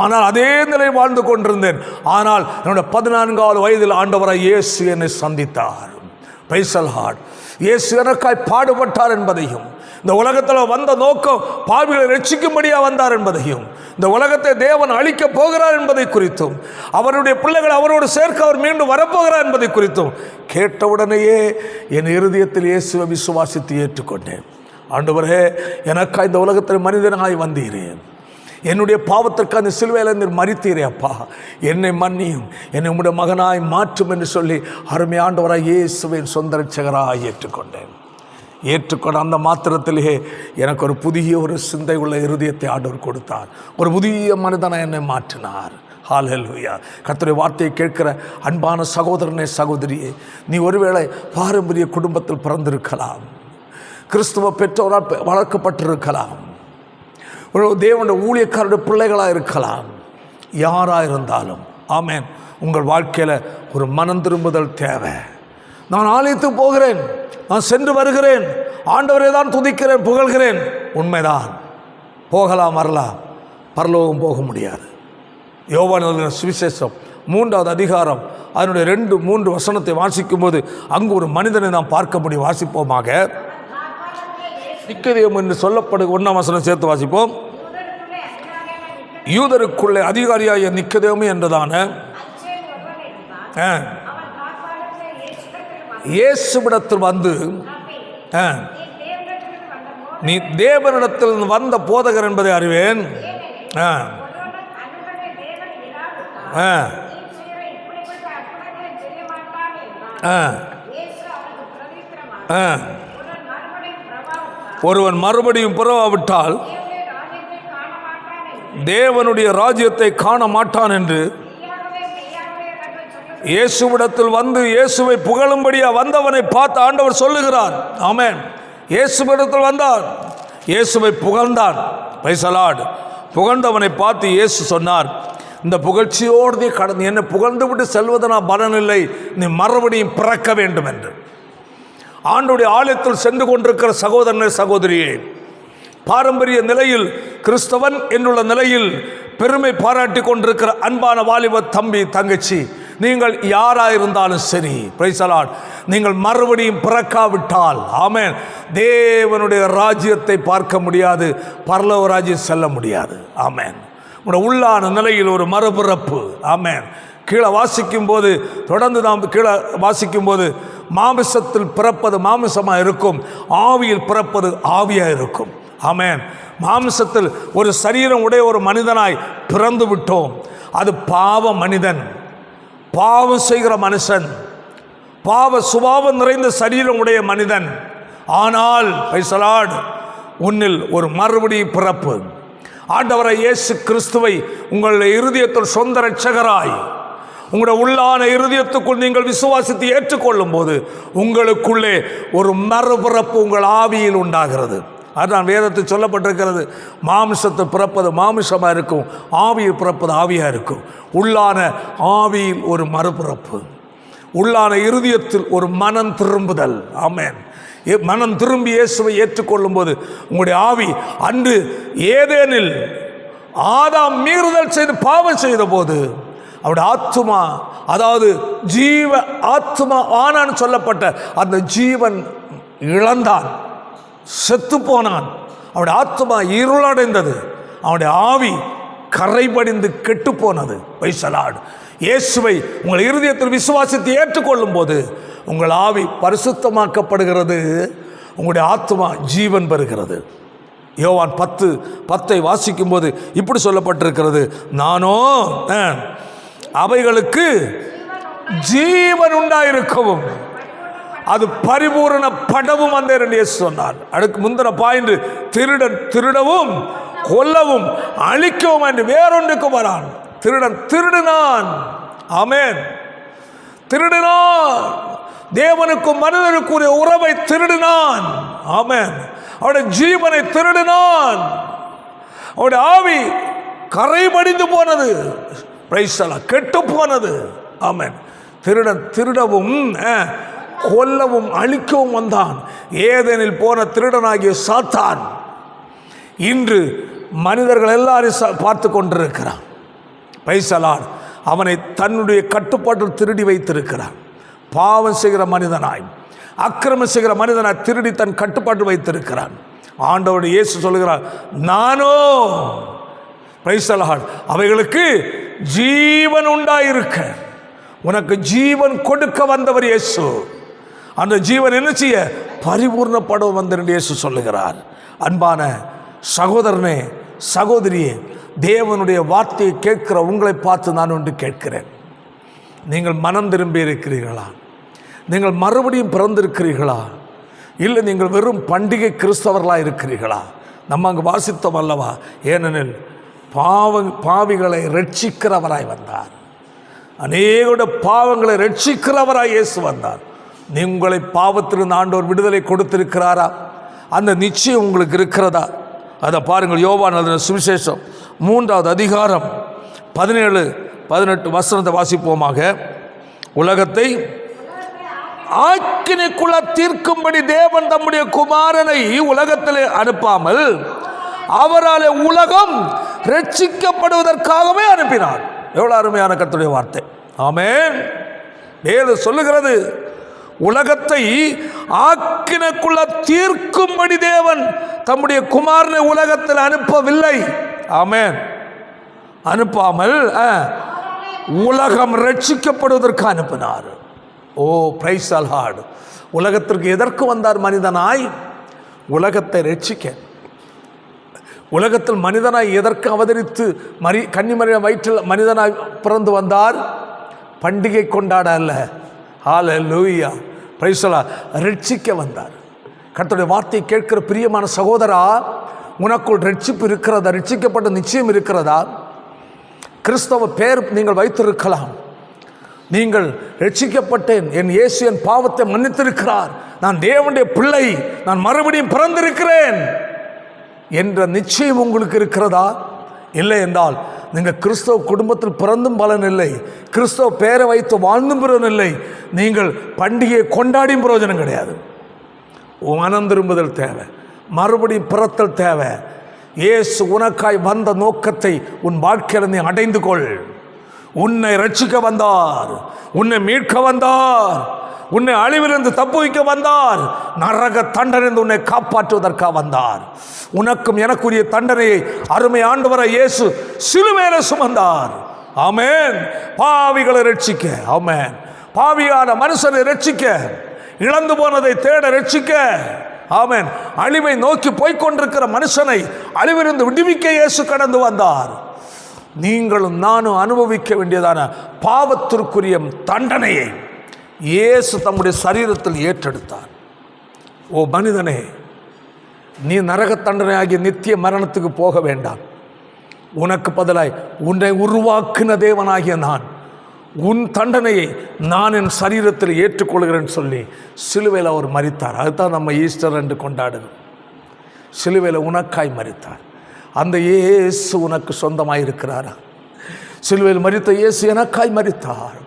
ஆனால் அதே நிலை வாழ்ந்து கொண்டிருந்தேன். ஆனால் என்னுடைய 14வது வயதில் ஆண்டவராய் இயேசு என்னை சந்தித்தார். Price the Lord. இயேசு எனக்காய் பாடுபட்டார் என்பதையும், இந்த உலகத்தில் வந்த நோக்கம் பாவிகளை ரட்சிக்கும்படியாக வந்தார் என்பதையும், இந்த உலகத்தை தேவன் அழிக்கப் போகிறார் என்பதை குறித்தும், அவருடைய பிள்ளைகள் அவரோடு சேர்க்க அவர் மீண்டும் வரப்போகிறார் என்பதை குறித்தும் கேட்டவுடனேயே என் இருதயத்தில் இயேசுவை விசுவாசித்து ஏற்றுக்கொண்டேன். ஆண்டவரே, எனக்காக இந்த உலகத்தில் மனிதனாய் வந்தீரேன், என்னுடைய பாவத்திற்கு அந்த சிலுவையில் நீர் மரித்தீரே அப்பா, என்னை மன்னியும், என்னை உம்முடைய மகனாய் மாற்றும் என்று சொல்லி அருமை ஆண்டவராய் இயேசுவின் சொந்த ரட்சகராய் ஏற்றுக்கொண்டேன். ஏற்றுக்கொண்ட அந்த மாத்திரத்திலேயே எனக்கு ஒரு புதிய ஒரு சிந்தை உள்ள இருதயத்தை ஆண்டவர் கொடுத்தார். ஒரு புதிய மனிதனை என்னை மாற்றினார். ஹல்லேலூயா. கர்த்தருடைய வார்த்தையை கேட்கிற அன்பான சகோதரனே, சகோதரியே, நீ ஒருவேளை பாரம்பரிய குடும்பத்தில் பிறந்திருக்கலாம், கிறிஸ்துவ பெற்றோரால் வளர்க்கப்பட்டிருக்கலாம், ஒரு தேவனுடைய ஊழியக்காரருடைய பிள்ளைகளாக இருக்கலாம். யாராக இருந்தாலும் ஆமென், உங்கள் வாழ்க்கையில் ஒரு மனம் திரும்புதல் தேவை. நான் ஆலயத்துக்கு போகிறேன், நான் சென்று வருகிறேன், ஆண்டவரை தான் துதிக்கிறேன், புகழ்கிறேன், உண்மைதான். போகலாம், வரலாம், பரலோகம் போக முடியாது. யோவான் எழுதின சுவிசேஷம் 3வது அதிகாரம் அதனுடைய 2-3 வசனத்தை வாசிக்கும்போது அங்கு ஒரு மனிதனை நாம் பார்க்க முடியும். வாசிப்போமாக. நிக்கதேமு என்று சொல்லப்படு 1ஆம் வசனம் சேர்த்து வாசிப்போம். யூதருக்குள்ளே அதிகாரியாய நிக்கதேமு என்றதான இயேசுவிடத்தில் வந்து, நீ தேவனிடத்தில் வந்த போதகர் என்பதை அறிவேன், ஒருவன் மறுபடியும் புறவாவிட்டால் தேவனுடைய ராஜ்யத்தை காண மாட்டான் என்று இயேசுவிடத்தில் வந்து இயேசுவை புகழும்படியா வந்தவனை பார்த்து ஆண்டவர் சொல்லுகிறார். ஆமென். இயேசுவிடத்தில் வந்தார், இயேசுவை புகழ்ந்தான். Price the Lord. புகழ்ந்தவனை பார்த்து இயேசு சொன்னார், இந்த புகழ்ச்சியோடு நீ கடந்து என்னை புகழ்ந்து விட்டு செல்வதனா பலனில்லை, நீ மறுபடியும் பிறக்க வேண்டும் என்று. ஆண்டவருடைய ஆலயத்தில் சென்று கொண்டிருக்கிற சகோதரனே, சகோதரியே, பாரம்பரிய நிலையில் கிறிஸ்தவன் என்னுள்ள நிலையில் பெருமை பாராட்டி கொண்டிருக்கிற அன்பான வாலிப தம்பி, தங்கச்சி, நீங்கள் யாராயிருந்தாலும் சரி, பிரைஸ் தி லார்ட், நீங்கள் மறுபடியும் பிறக்காவிட்டால் ஆமென், தேவனுடைய ராஜ்யத்தை பார்க்க முடியாது, பரலோக ராஜ்யம் செல்ல முடியாது. ஆமென். உங்களுடைய உள்ளான நிலையில் ஒரு மறுபிறப்பு. ஆமென். கீழே வாசிக்கும் போது, தொடர்ந்து நாம் கீழே வாசிக்கும் போது, மாமிசத்தில் பிறப்பது மாமிசமாக இருக்கும், ஆவியில் பிறப்பது ஆவியாக இருக்கும். ஆமென். மாமிசத்தில் ஒரு சரீரம் உடைய ஒரு மனிதனாய் பிறந்து விட்டோம். அது பாவ மனிதன், பாவம் செய்கிற மனுஷன், பாவ சுபாவம் நிறைந்த சரீரம் உடைய மனிதன். ஆனால் பிரைஸ் தி லார்ட், உன்னில் ஒரு மறுபடியும் பிறப்பு. ஆண்டவராய் இயேசு கிறிஸ்துவை உங்களுடைய இருதயத்தில் சொந்த இரட்சகராய் உங்களுடைய உள்ளான இருதயத்துக்குள் நீங்கள் விசுவாசித்து ஏற்றுக்கொள்ளும் போது உங்களுக்குள்ளே ஒரு மறுபிறப்பு உங்கள் ஆவியில் உண்டாகிறது. அதுதான் வேதத்தில் சொல்லப்பட்டிருக்கிறது, மாமிசத்தை பிறப்பது மாமிசமாக இருக்கும், ஆவியில் பிறப்பது ஆவியாக இருக்கும். உள்ளான ஆவியில் ஒரு மறுபிறப்பு, உள்ளான இருதயத்தில் ஒரு மனம் திரும்புதல். ஆமென். மனம் திரும்பி இயேசுவை ஏற்றுக்கொள்ளும் போது உங்களுடைய ஆவி, அன்று ஏதேனில் ஆதாம் மீறுதல் செய்து பாவம் செய்த போது அவருடைய ஆத்துமா, அதாவது ஜீவ ஆத்துமா ஆனான்னு சொல்லப்பட்ட அந்த ஜீவன் இழந்தான், செத்து போனான். அவருடைய ஆத்துமா இருளடைந்தது, அவனுடைய ஆவி கரைபடிந்து கெட்டு போனது. Price the Lord. இயேசுவை உங்கள் இருதயத்தில் விசுவாசித்து ஏற்றுக்கொள்ளும் போது உங்கள் ஆவி பரிசுத்தமாக்கப்படுகிறது, உங்களுடைய ஆத்துமா ஜீவன் பெறுகிறது. யோவான் 10:10 வாசிக்கும் போது இப்படி சொல்லப்பட்டிருக்கிறது, நானோ அவைகளுக்கு ஜீவன் உண்டாயிருக்கவும் அது பரிபூரண படவும் வந்தேன் என்று இயேசு சொன்னார். அதுக்கு முந்தின பாயிண்ட், திருடன் திருடவும் கொல்லவும் அழிக்கவும் என்று வேறொன்றுக்கு வரான். திருடன் திருடினான். ஆமென். திருடினான். தேவனுக்கும் மனிதனுக்குரிய உறவை திருடினான். ஆமென். அவருடைய ஜீவனை திருடினான். அவருடைய ஆவி கரைபடிந்து போனது, கெட்டு போனது. ஆமென். திருடன் திருடவும் கொல்லவும் அழிக்கவும் வந்தான். ஏதேனில் போன திருடனாகிய சாத்தான் இன்று மனிதர்கள் எல்லாரும் பார்த்து கொண்டிருக்கிறான். பிரைஸ். அவனை தன்னுடைய கட்டுப்பாட்டில் திருடி வைத்திருக்கிறான். பாவம் செய்கிற மனிதனாய், அக்கிரமம் செய்கிற மனிதனாய் திருடி தன் கட்டுப்பாட்டு வைத்திருக்கிறான். ஆண்டவர் இயேசு சொல்லுகிறார், நானோ பிரைஸ் அவைகளுக்கு ஜீவன் உண்டாயிருக்க, உனக்கு ஜீவன் கொடுக்க வந்தவர் இயேசு. அந்த ஜீவன் என்ன செய்ய? பரிபூர்ணப்பட வந்தவர் இயேசு சொல்லுகிறார். அன்பான சகோதரனே, சகோதரியே, தேவனுடைய வார்த்தையை கேட்கிற உங்களை பார்த்து நான் ஒன்று கேட்கிறேன். நீங்கள் மனம் திரும்பி இருக்கிறீர்களா? நீங்கள் மறுபடியும் பிறந்திருக்கிறீர்களா? இல்லை நீங்கள் வெறும் பண்டிகை கிறிஸ்தவர்களாக இருக்கிறீர்களா? நம்ம அங்கு வாசித்தோம் அல்லவா? ஏனெனில் பாவிகளை ரட்சிக்கிறவராய் வந்தார். அநேகருடைய பாவங்களை ரட்சிக்கிறவராய் இயேசு வந்தார். உங்களை பாவத்திலிருந்து ஆண்டவர் விடுதலை கொடுத்திருக்கிறாரா? அந்த நிச்சயம் உங்களுக்கு இருக்கிறதா? அதை பாருங்கள். யோவான் எழுதின சுவிசேஷம் 3வது அதிகாரம் 17-18 வசனத்தை வாசிப்போமாக. உலகத்தை ஆக்கினைக்குள்ள தீர்க்கும்படி தேவன் தம்முடைய குமாரனை உலகத்தில் அனுப்பாமல் அவரால் உலகம் ரட்சிக்கப்படுவதற்காகவே அனுப்பினார். எவ்வளவு அருமையான கர்த்தருடைய வார்த்தை. ஆமென். வேதம் சொல்லுகிறது, உலகத்தை ஆக்கினைக்குள்ள தீர்க்கும்படி தேவன் தம்முடைய குமாரனை உலகத்தில் அனுப்பவில்லை. ஆமென். அனுப்பாமல் உலகம் ரட்சிக்கப்படுவதற்கு அனுப்பினார். ஓ பிரைஸ் லார்ட். உலகத்திற்கு எதற்கு வந்தார் மனிதனாய்? உலகத்தை ரட்சிக்க. உலகத்தில் மனிதனாய் எதற்கு அவதரித்து கன்னிமரியா வயிற்றில் மனிதனாய் பிறந்து வந்தார்? பண்டிகை கொண்டாட அல்ல. ஹல்லேலூயா. Praise lord. ரட்சிக்க வந்தார். கர்த்தருடைய வார்த்தையை கேட்கிற பிரியமான சகோதரா, உனக்குள் ரட்சிப்பு இருக்கிறதா? ரட்சிக்கப்பட்ட நிச்சயம் இருக்கிறதா? கிறிஸ்தவ பெயர் நீங்கள் வைத்திருக்கலாம். நீங்கள் ரட்சிக்கப்பட்டேன், என் இயேசு என் பாவத்தை மன்னித்திருக்கிறார், நான் தேவனுடைய பிள்ளை, நான் மறுபடியும் பிறந்திருக்கிறேன் என்ற நிச்சயம் உங்களுக்கு இருக்கிறதா? இல்லை என்றால் நீங்கள் கிறிஸ்தவ குடும்பத்தில் பிறந்தும் பலன் இல்லை, கிறிஸ்தவ பெயரை வைத்து வாழ்ந்தும் பலன் இல்லை, நீங்கள் பண்டிகையை கொண்டாடியும் பிரயோஜனம் கிடையாது. மனம் திரும்புதல் தேவை, மறுபடியும் பிறத்தல் தேவை. இயேசு உனக்காய் வந்த நோக்கத்தை உன் வாழ்க்கையில் நீ அடைந்து கொள். உன்னை ரட்சிக்க வந்தார், உன்னை மீட்க வந்தார், உன்னை அழிவிலிருந்து தப்புவிக்க வந்தார், நரக தண்டனை உன்னை காப்பாற்றுவதற்காக வந்தார். உனக்கும் எனக்குரிய தண்டனையை அருமை ஆண்டவரை இயேசு சிலுவையிலே சுமந்தார். ஆமென். பாவிகளை ரட்சிக்க. ஆமென். பாவியான மனுஷனை ரட்சிக்க, இழந்து போனதை தேட ரட்சிக்க. ஆமென். அழிவை நோக்கி போய்கொண்டிருக்கிற மனுஷனை அழிவிலிருந்து விடுவிக்க இயேசு கடந்து வந்தார். நீங்களும் நானும் அனுபவிக்க வேண்டியதான பாவத்திற்குரிய தண்டனையை இயேசு தம்முடைய சரீரத்தில் ஏற்றெடுத்தார். ஓ மனிதனே, நீ நரக தண்டனை ஆகிய நித்திய மரணத்துக்கு போக வேண்டாம். உனக்கு பதிலாய் உன்னை உருவாக்கின தேவனாகிய நான் உன் தண்டனையை நான் என் சரீரத்தில் ஏற்றுக்கொள்கிறேன்னு சொல்லி சிலுவையில் அவர் மரித்தார். அதுதான் நம்ம ஈஸ்டர் என்று கொண்டாடுகிறோம். சிலுவையில் உனக்காய் மரித்தார். அந்த இயேசு உனக்கு சொந்தமாக இருக்கிறாரா? சிலுவையில் மரித்த இயேசு எனக்காய் மரித்தார்.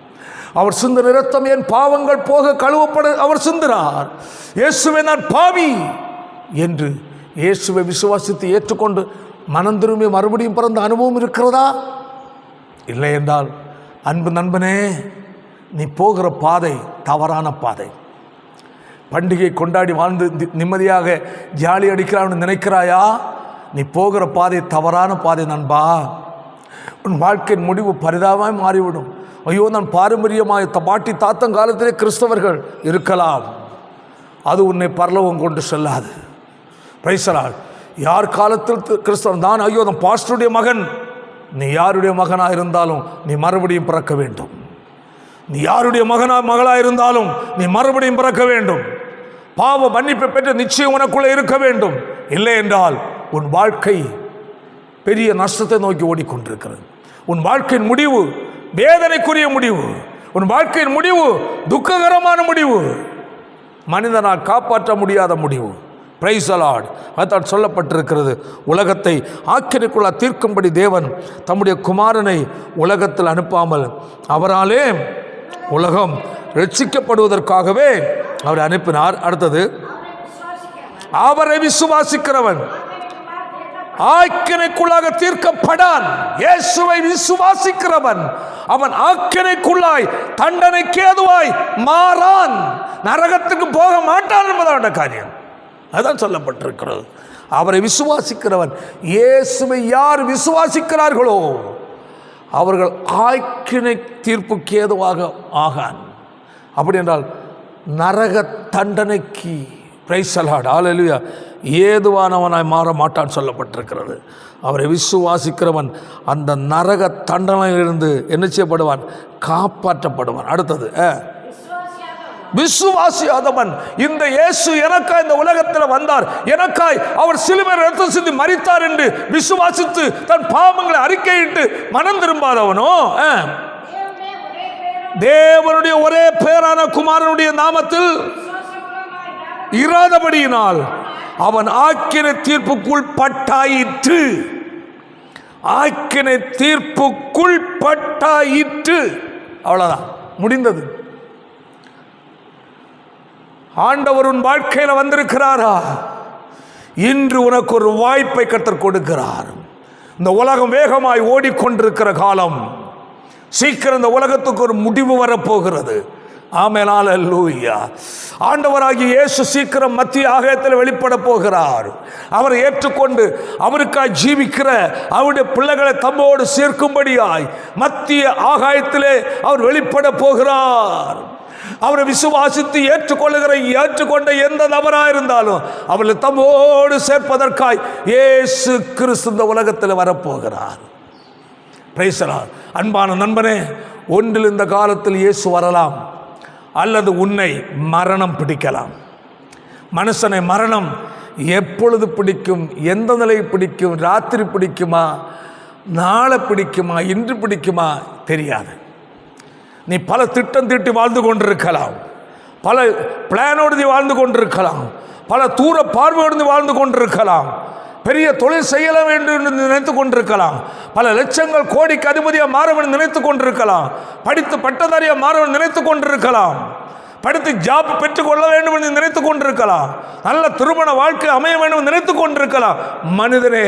அவர் சிந்தின இரத்தம் என் பாவங்கள் போக கழுவப்பட அவர் சிந்தினார். இயேசுவை நான் பாவி என்று இயேசுவை விசுவாசித்து ஏற்றுக்கொண்டு மனம் திரும்பி மறுபடியும் பிறந்த அனுபவம் இருக்கிறதா? இல்லை என்றால் அன்பு நண்பனே, நீ போகிற பாதை தவறான பாதை. பண்டிகை கொண்டாடி வாழ்ந்து நிம்மதியாக ஜாலி அடிக்கலாம்னு நினைக்கிறாயா? நீ போகிற பாதை தவறான பாதை நண்பா. உன் வாழ்க்கையின் முடிவு பரிதாபமாய் மாறிவிடும். ஐயோ, நான் பாரம்பரியமாக பாட்டி தாத்தன் காலத்திலே கிறிஸ்தவர்கள் இருக்கலாம், அது உன்னை பரலோகம் கொண்டு செல்லாது. Price the Lord. யார் காலத்தில் கிறிஸ்தவன் தான், ஐயோ நான் பாஸ்டருடைய மகன், நீ யாருடைய மகனாக இருந்தாலும் நீ மறுபடியும் பிறக்க வேண்டும். நீ யாருடைய மகளாக இருந்தாலும் நீ மறுபடியும் பிறக்க வேண்டும். பாவ மன்னிப்பை பெற்ற நிச்சயம் உனக்குள்ளே இருக்க வேண்டும். இல்லை என்றால் உன் வாழ்க்கை பெரிய நஷ்டத்தை நோக்கி ஓடிக்கொண்டிருக்கிறது. உன் வாழ்க்கையின் முடிவு வேதனைக்குரிய முடிவு. உன் வாழ்க்கையின் முடிவு துக்ககரமான முடிவு, மனிதனால் காப்பாற்ற முடியாத முடிவு. Price the Lord. அதான் சொல்லப்பட்டிருக்கிறது, உலகத்தை ஆக்கினைக்குள்ள தீர்க்கும்படி தேவன் தம்முடைய குமாரனை உலகத்தில் அனுப்பாமல் அவராலே உலகம் ரட்சிக்கப்படுவதற்காகவே அவரை அனுப்பினார். அடுத்தது, அவரை விசுவாசிக்கிறவன் ஆக்கினைக்குள்ளாக தீர்க்கப்படான். இயேசுவை விசுவாசிக்கிறவன் அவன் ஆக்கினைக்குள்ளாய் தண்டனைக்கு ஏதுவாய் மாறான், நரகத்துக்கு போக மாட்டான் என்பதான காரியம். அதான் சொல்லப்பட்டிருக்கிறது. அவரை விசுவாசிக்கிறவன், இயேசுவை யார் விசுவாசிக்கிறார்களோ அவர்கள் ஆக்கினை தீர்ப்புக்கு ஏதுவாக ஆகான். அப்படி என்றால் நரக தண்டனைக்கு, பிரைஸ் தி லார்ட், ஹல்லேலூயா, ஏதுவானவனாய் மாற மாட்டான் சொல்லப்பட்டிருக்கிறது. அவரை விசுவாசிக்கிறவன் அந்த நரக தண்டனையிலிருந்து என்ன செய்யப்படுவான்? காப்பாற்றப்படுவான். அடுத்தது, விசுவாசியாதவன், இந்த இயேசு எனக்காய் இந்த உலகத்தில் வந்தார், எனக்காய் அவர் சிலுவையில் இரத்தம் சிந்தி மரித்தார் என்று விசுவாசித்து தன் பாவங்களை அறிக்கையிட்டு மனம் திரும்பாதவனோ தேவனுடைய ஒரே பேரான குமாரனுடைய நாமத்தில் இராதபடியினால் அவன் ஆக்கினை தீர்ப்புக்குள் பட்டாயிற்று. ஆக்கினை தீர்ப்புக்குள் பட்டாயிற்று. அவ்வளவுதான், முடிந்தது. ஆண்டவர் உன் வாழ்க்கையில் வந்திருக்கிறாரா? இன்று உனக்கு ஒரு வாய்ப்பை கர்த்தர் கொடுக்கிறார். இந்த உலகம் வேகமாய் ஓடிக்கொண்டிருக்கிற காலம், சீக்கிரம் இந்த உலகத்துக்கு ஒரு முடிவு வரப்போகிறது. ஆமென், அல்லேலூயா. ஆண்டவராகிய இயேசு சீக்கிரம் மத்திய ஆகாயத்தில் வெளிப்பட போகிறார். அவரை ஏற்றுக்கொண்டு அவருக்காய் ஜீவிக்கிற அவருடைய பிள்ளைகளை தம்மோடு சேர்க்கும்படியாய் மத்திய ஆகாயத்திலே அவர் வெளிப்பட போகிறார். அவரை விசுவாசித்து ஏற்றுக்கொண்ட எந்த நபராக இருந்தாலும் அவர்களை தம்மோடு சேர்ப்பதற்காய் இயேசு கிறிஸ்து இந்த உலகத்தில் வரப்போகிறார். Price the Lord. அன்பான நண்பனே, ஒன்றில் இந்த காலத்தில் இயேசு வரலாம், அல்லது உன்னை மரணம் பிடிக்கலாம். மனுஷனை மரணம் எப்பொழுது பிடிக்கும், எந்த நிலை பிடிக்கும், ராத்திரி பிடிக்குமா, நாளை பிடிக்குமா, இன்று பிடிக்குமா தெரியாது. நீ பல திட்டம் தீட்டி வாழ்ந்து கொண்டிருக்கலாம், பல பிளானோடு நீ வாழ்ந்து கொண்டிருக்கலாம், பல தூர பார்வையோடு வாழ்ந்து கொண்டிருக்கலாம், பெரிய தொழில் செய்ய வேண்டும் என்று நினைத்து கொண்டிருக்கலாம், பல லட்சங்கள் கோடிக்கு அதிபதியாக மாற வேண்டும் நினைத்து கொண்டிருக்கலாம், படித்து பட்டதாரியாக மாற வேண்டும் நினைத்து கொண்டிருக்கலாம், படித்து ஜாப் பெற்றுக்கொள்ள வேண்டும் என்று நினைத்து கொண்டிருக்கலாம், நல்ல திருமண வாழ்க்கை அமைய வேண்டும் என்று நினைத்து கொண்டிருக்கலாம். மனிதனே,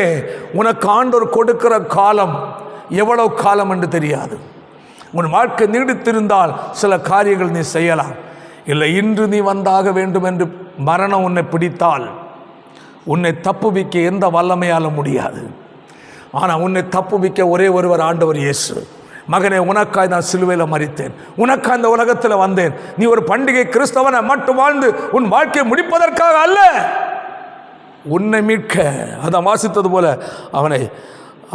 உனக்கு ஆண்டவர் கொடுக்கிற காலம் எவ்வளவு காலம் என்று தெரியாது. உன் வாழ்க்கை நீடித்திருந்தால் சில காரியங்கள் நீ செய்யலாம். இல்லை, இன்று நீ வந்தாக வேண்டும் என்று மரணம் உன்னை பிடித்தால் உன்னை தப்புவிக்க எந்த வல்லமையாலும் முடியாது. ஆனால் உன்னை தப்புவிக்க ஒரே ஒருவர், ஆண்டவர் இயேசு. மகனே, உனக்காய் நான் சிலுவையில் மரித்தேன், உனக்காய் இந்த உலகத்தில் வந்தேன். நீ ஒரு பண்டிகை கிறிஸ்தவனை மட்டும் வாழ்ந்து உன் வாழ்க்கையை முடிப்பதற்காக அல்ல, உன்னை மீட்க. அதை வாசித்தது போல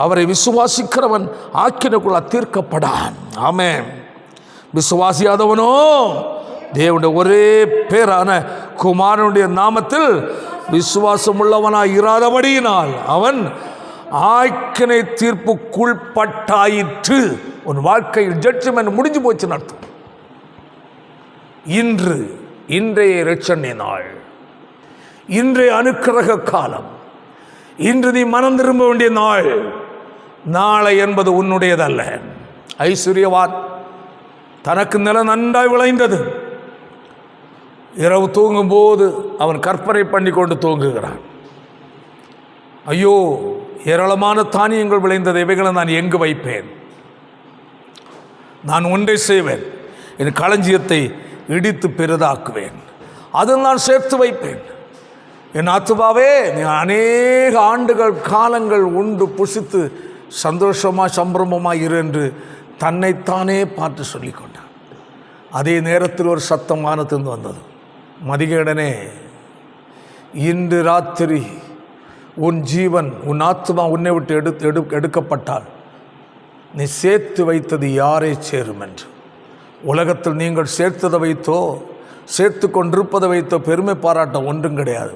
அவரை விசுவாசிக்கிறவன் ஆக்கினைக்குள்ள தீர்க்கப்படான். ஆமென். விசுவாசியாதவனோ தேவனுடைய ஒரே பேரான குமாரனுடைய நாமத்தில் விசுவாசம் உள்ளவனாய் இராதபடியினால் அவன் ஆக்கினை தீர்ப்புக்குள் பட்டாயிற்று. உன் வாழ்க்கையில் ஜட்ஜ்மென்ட் முடிஞ்சு போச்சுன்னு அர்த்தம். இன்றைய இரட்சணை நாள், இன்றைய அனுக்கிரக காலம், இன்று நீ மனம் திரும்ப வேண்டிய நாள். நாளை என்பது உன்னுடையதல்ல. ஐஸ்வர்யவான், தனக்கு நிலம் நன்றாய் விளைந்தது, இரவு தூங்கும்போது அவன் கற்பனை பண்ணி கொண்டு தூங்குகிறான். ஐயோ, ஏராளமான தானியங்கள் விளைந்தது, இவைகளை நான் எங்கு வைப்பேன்? நான் ஒன்றை செய்வேன், என் களஞ்சியத்தை இடித்து பெரிதாக்குவேன், அதில் நான் சேர்த்து வைப்பேன். என் ஆத்துமாவே, நீ அநேக ஆண்டுகள் காலங்கள் உண்டு புசித்து சந்தோஷமாக சம்பிரமமாக இரு என்று தன்னைத்தானே பார்த்து சொல்லிக்கொண்டான். அதே நேரத்தில் ஒரு சத்தம் வானத்திலிருந்து வந்தது, மதிகேடனே, இன்று ராத்திரி உன் ஜீவன், உன் ஆத்துமா உன்னை விட்டு எடுக்கப்பட்டால் நீ சேர்த்து வைத்தது யாரை சேரும் என்று. உலகத்தில் நீங்கள் சேர்த்ததை வைத்தோ சேர்த்து கொண்டிருப்பதை வைத்தோ பெருமை பாராட்ட ஒன்றும் கிடையாது.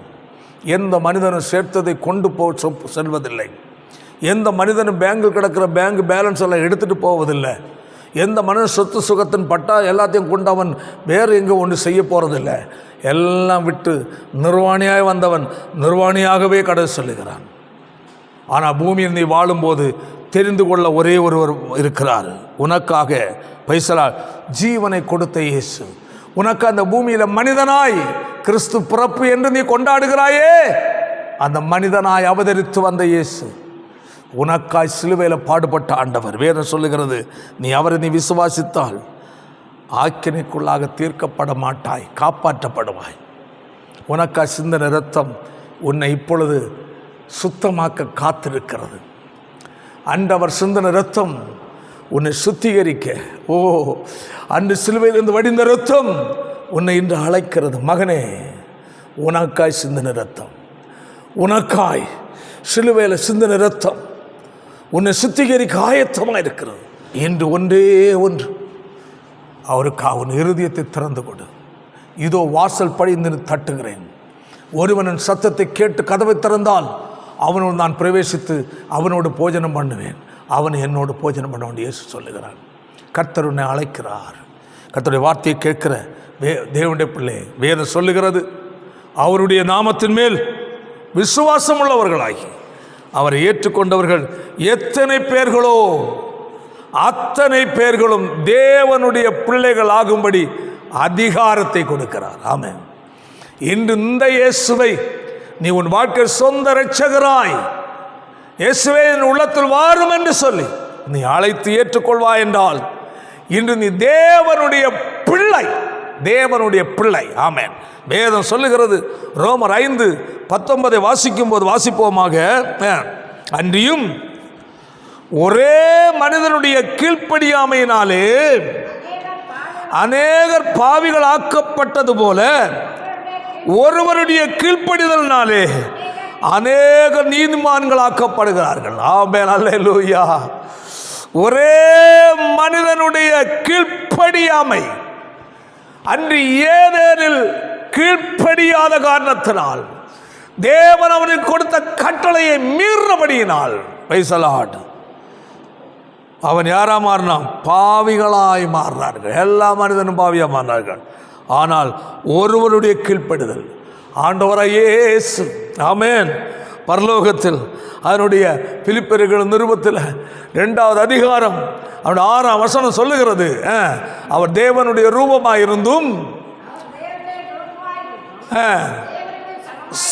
எந்த மனிதனும் சேர்த்ததை கொண்டு செல்வதில்லை. எந்த மனிதனும் பேங்கில் கிடக்கிற பேங்க் பேலன்ஸ் எல்லாம் எடுத்துகிட்டு போவதில்லை. எந்த மனிதன் சொத்து சுகத்தின் பட்டா எல்லாத்தையும் கொண்டு அவன் வேறு எங்கே ஒன்று செய்ய போகிறதில்லை. எல்லாம் விட்டு நிர்வாணியாய் வந்தவன் நிர்வாணியாகவே கடை சொல்லுகிறான். ஆனால் பூமியில் நீ வாழும்போது தெரிந்து கொள்ள ஒரே ஒருவர் இருக்கிறார். உனக்காக பைசலா ஜீவனை கொடுத்த இயேசு. உனக்கு அந்த பூமியில் மனிதனாய் கிறிஸ்து பிறப்பு என்று நீ கொண்டாடுகிறாயே, அந்த மனிதனாய் அவதரித்து வந்த இயேசு உனக்காய் சிலுவையில் பாடுபட்ட ஆண்டவர். வேதம் சொல்லுகிறது, நீ அவரை நீ விசுவாசித்தால் ஆக்கினைக்குள்ளாக தீர்க்கப்பட மாட்டாய், காப்பாற்றப்படுவாய். உனக்காய் சிந்தின இரத்தம் உன்னை இப்பொழுது சுத்தமாக்க காத்திருக்கிறது. அன்றவர் சிந்தின இரத்தம் உன்னை சுத்திகரிக்க, அன்று சிலுவையிலிருந்து வடிந்த இரத்தம் உன்னை இன்று அழைக்கிறது. மகனே, உனக்காய் சிந்தின இரத்தம், உனக்காய் சிலுவையில் சிந்தின இரத்தம் உன்னை சுத்திகரிக்க ஆயத்தமாக இருக்கிறது. இன்று ஒன்றே ஒன்று, அவருக்கு உன் இருதயத்தை திறந்து கொடு. இதோ வாசல் படிந்து தட்டுகிறேன். ஒருவனின் சத்தத்தை கேட்டு கதவை திறந்தால் அவனோடு நான் பிரவேசித்து அவனோடு போஜனம் பண்ணுவேன், அவன் என்னோடு போஜனம் பண்ண வேண்டிய இயேசு சொல்லுகிறான். கர்த்தர் உன்னை அழைக்கிறார். கர்த்தருடைய வார்த்தையை கேட்கிற தேவனுடைய பிள்ளை, வேதம் சொல்லுகிறது, அவருடைய நாமத்தின் மேல் விசுவாசம் உள்ளவர்களாகி அவரை ஏற்றுக்கொண்டவர்கள் எத்தனை பேர்களோ அத்தனை பேர்களும் தேவனுடைய பிள்ளைகள் ஆகும்படி அதிகாரத்தை கொடுக்கிறார். ஆமென். இன்று இந்த இயேசுவை நீ உன் வாழ்க்கை சொந்த இரட்சகராய், இயேசுவே என் உள்ளத்தில் வாரும் என்று சொல்லி நீ அழைத்து ஏற்றுக்கொள்வாய் என்றால் இன்று நீ தேவனுடைய பிள்ளை, தேவனுடைய பிள்ளை. ஆமென். வேதம் சொல்லுகிறது, ரோமர் 5:19 வாசிக்கும் போது வாசிப்போமாக, அன்றியும் ஒரே மனிதனுடைய கீழ்ப்படியாமையினாலே அநேகர் பாவிகள் ஆக்கப்பட்டது போல ஒருவருடைய கீழ்ப்படிதலினாலே அநேக நீதிமான்கள் ஆக்கப்படுகிறார்கள். ஆமென். அல்லேலூயா. ஒரே மனிதனுடைய கீழ்ப்படியாமை, அன்று ஏதேனில் கீழ்ப்படியாத காரணத்தினால், தேவன் அவனுக்கு கொடுத்த கட்டளையை மீறினபடியினால், பைசலாட் அவன் யாரா மாறினான்? பாவிகளாய் மாறினார்கள். எல்லா மனிதனும் பாவியாக மாறினார்கள். ஆனால் ஒருவருடைய கீழ்ப்படிதல், ஆண்டவராகிய இயேசு, ஆமென், பரலோகத்தில் அதனுடைய பிலிப்பியர்கள் நிருபத்தில் 2வது அதிகாரம் அவருடைய 6ஆம் வசனம் சொல்லுகிறது, அவர் தேவனுடைய ரூபமாயிருந்தும்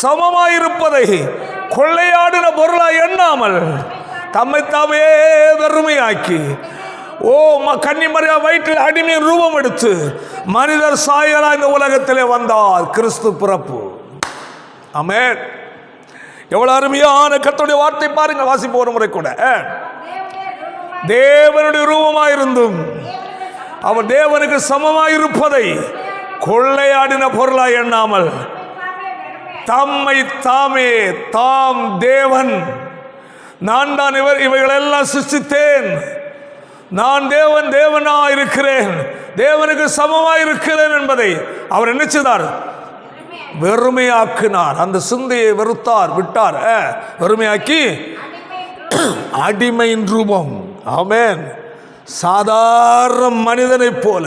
சமமாயிருப்பதை கொள்ளையாடின பொருளாய் எண்ணாமல் தம்மைத்தாமே வெறுமையாக்கி, கன்னிமரியா வயிற்றில் அடிமையின் ரூபம் எடுத்து மனிதர் சாயலா இந்த உலகத்திலே வந்தார். கிறிஸ்து பிறப்பு. ஆமென். எவ்வளவு அருமையான கர்த்தருடைய வார்த்தை பாருங்க. வாசிப்பு ஒரு முறை கூட. தேவனுடைய ரூபமாயிருந்தும் அவர் தேவனுக்கு சமமாயிருப்பதை கொள்ளையாடின பொருளாய் எண்ணாமல் தம்மை தாமே, தாம் தேவன், நான் தான் இவைகளெல்லாம் சிருஷ்டித்தேன், நான் தேவனாய் இருக்கிறேன், தேவனுக்கு சமமாய் இருக்கிறேன் என்பதை அவர் என்ன செய்தார்? வெறுமையாக்கினார். அந்த சிந்தையை விட்டார். வெறுமையாக்கி அடிமையின் ரூபம். ஆமென். சாதாரண மனிதனை போல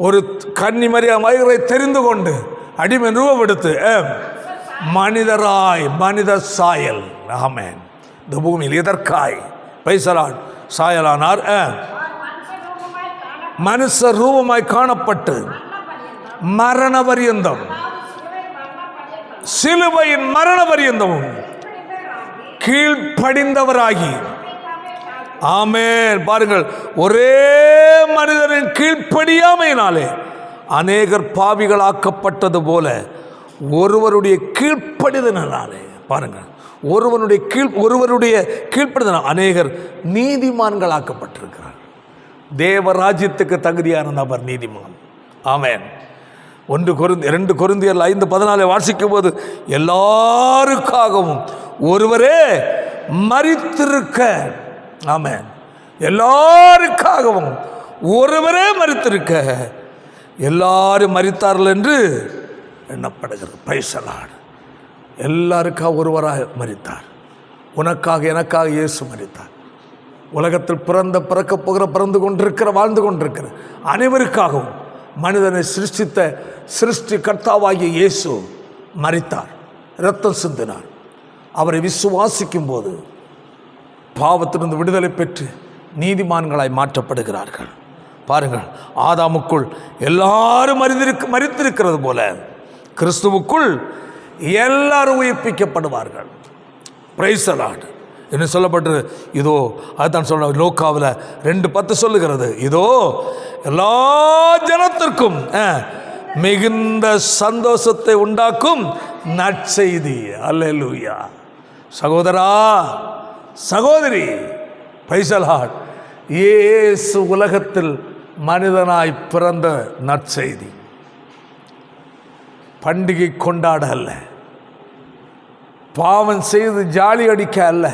ஒரு கன்னிமரியா மரியாதை தெரிந்து கொண்டு அடிமை ரூபம் எடுத்து மனிதராய், மனித சாயல். ஆமென். இந்த பூமியில் எதற்காய் பைசலான் சாயலானார்? மனுஷ ரூபமாய் காணப்பட்டு மரண பரியந்தம், சிலுவையின் மரண பரியந்தமும் கீழ்ப்படிந்தவராகி, ஆமென். பாருங்கள், ஒரே மனிதனின் கீழ்ப்படியாமையினாலே அநேகர் பாவிகளாக்கப்பட்டது போல ஒருவருடைய கீழ்ப்படிதனாலே, பாருங்கள், ஒருவருடைய கீழ்ப்படிதனால் அநேகர் நீதிமான்களாக்கப்பட்டிருக்கிறார். தேவராஜ்யத்துக்கு தகுதியான நபர் நீதிமான். ஆமென். 2 கொரிந்தியர் 5:14 வாசிக்கும் போது, எல்லாருக்காகவும் ஒருவரே மரித்திருக்க, ஆமென், எல்லாருக்காகவும் ஒருவரே மரித்திருக்க எல்லாரும் மரித்தார்கள் என்று எண்ணப்படுகிறது. Price the Lord. எல்லாருக்காக ஒருவராக மரித்தார். உனக்காக எனக்காக இயேசு மரித்தார். உலகத்தில் பிறக்கப் போகிற பிறந்து கொண்டிருக்கிற வாழ்ந்து கொண்டிருக்கிற அனைவருக்காகவும் மனிதனை சிருஷ்டித்த சிருஷ்டி கர்த்தாவாகிய இயேசு மரித்தார், இரத்தம் சிந்தினார். அவரை விசுவாசிக்கும் போது பாவத்திலிருந்து விடுதலை பெற்று நீதிமான்களாய் மாற்றப்படுகிறார்கள். பாருங்கள், ஆதாமுக்குள் எல்லாரும் மரித்திருக்கிறது போல கிறிஸ்துவுக்குள் எல்லாரும் உயிர்ப்பிக்கப்படுவார்கள். Price the Lord. என்ன சொல்லப்பட்டது? இதோ அதுதான் சொல்ல லோக்காவில் 2:10 சொல்லுகிறது, இதோ எல்லா ஜனத்திற்கும் மிகுந்த சந்தோஷத்தை உண்டாக்கும் நற்செய்தி. அல்லேலூயா. சகோதரா, சகோதரி, பிரைஸ் தி லார்ட். இயேசு உலகத்தில் மனிதனாய் பிறந்த நற்செய்தி. பண்டிகை கொண்டாட அல்ல, பாவம் செய்து ஜாலி அடிக்க அல்ல,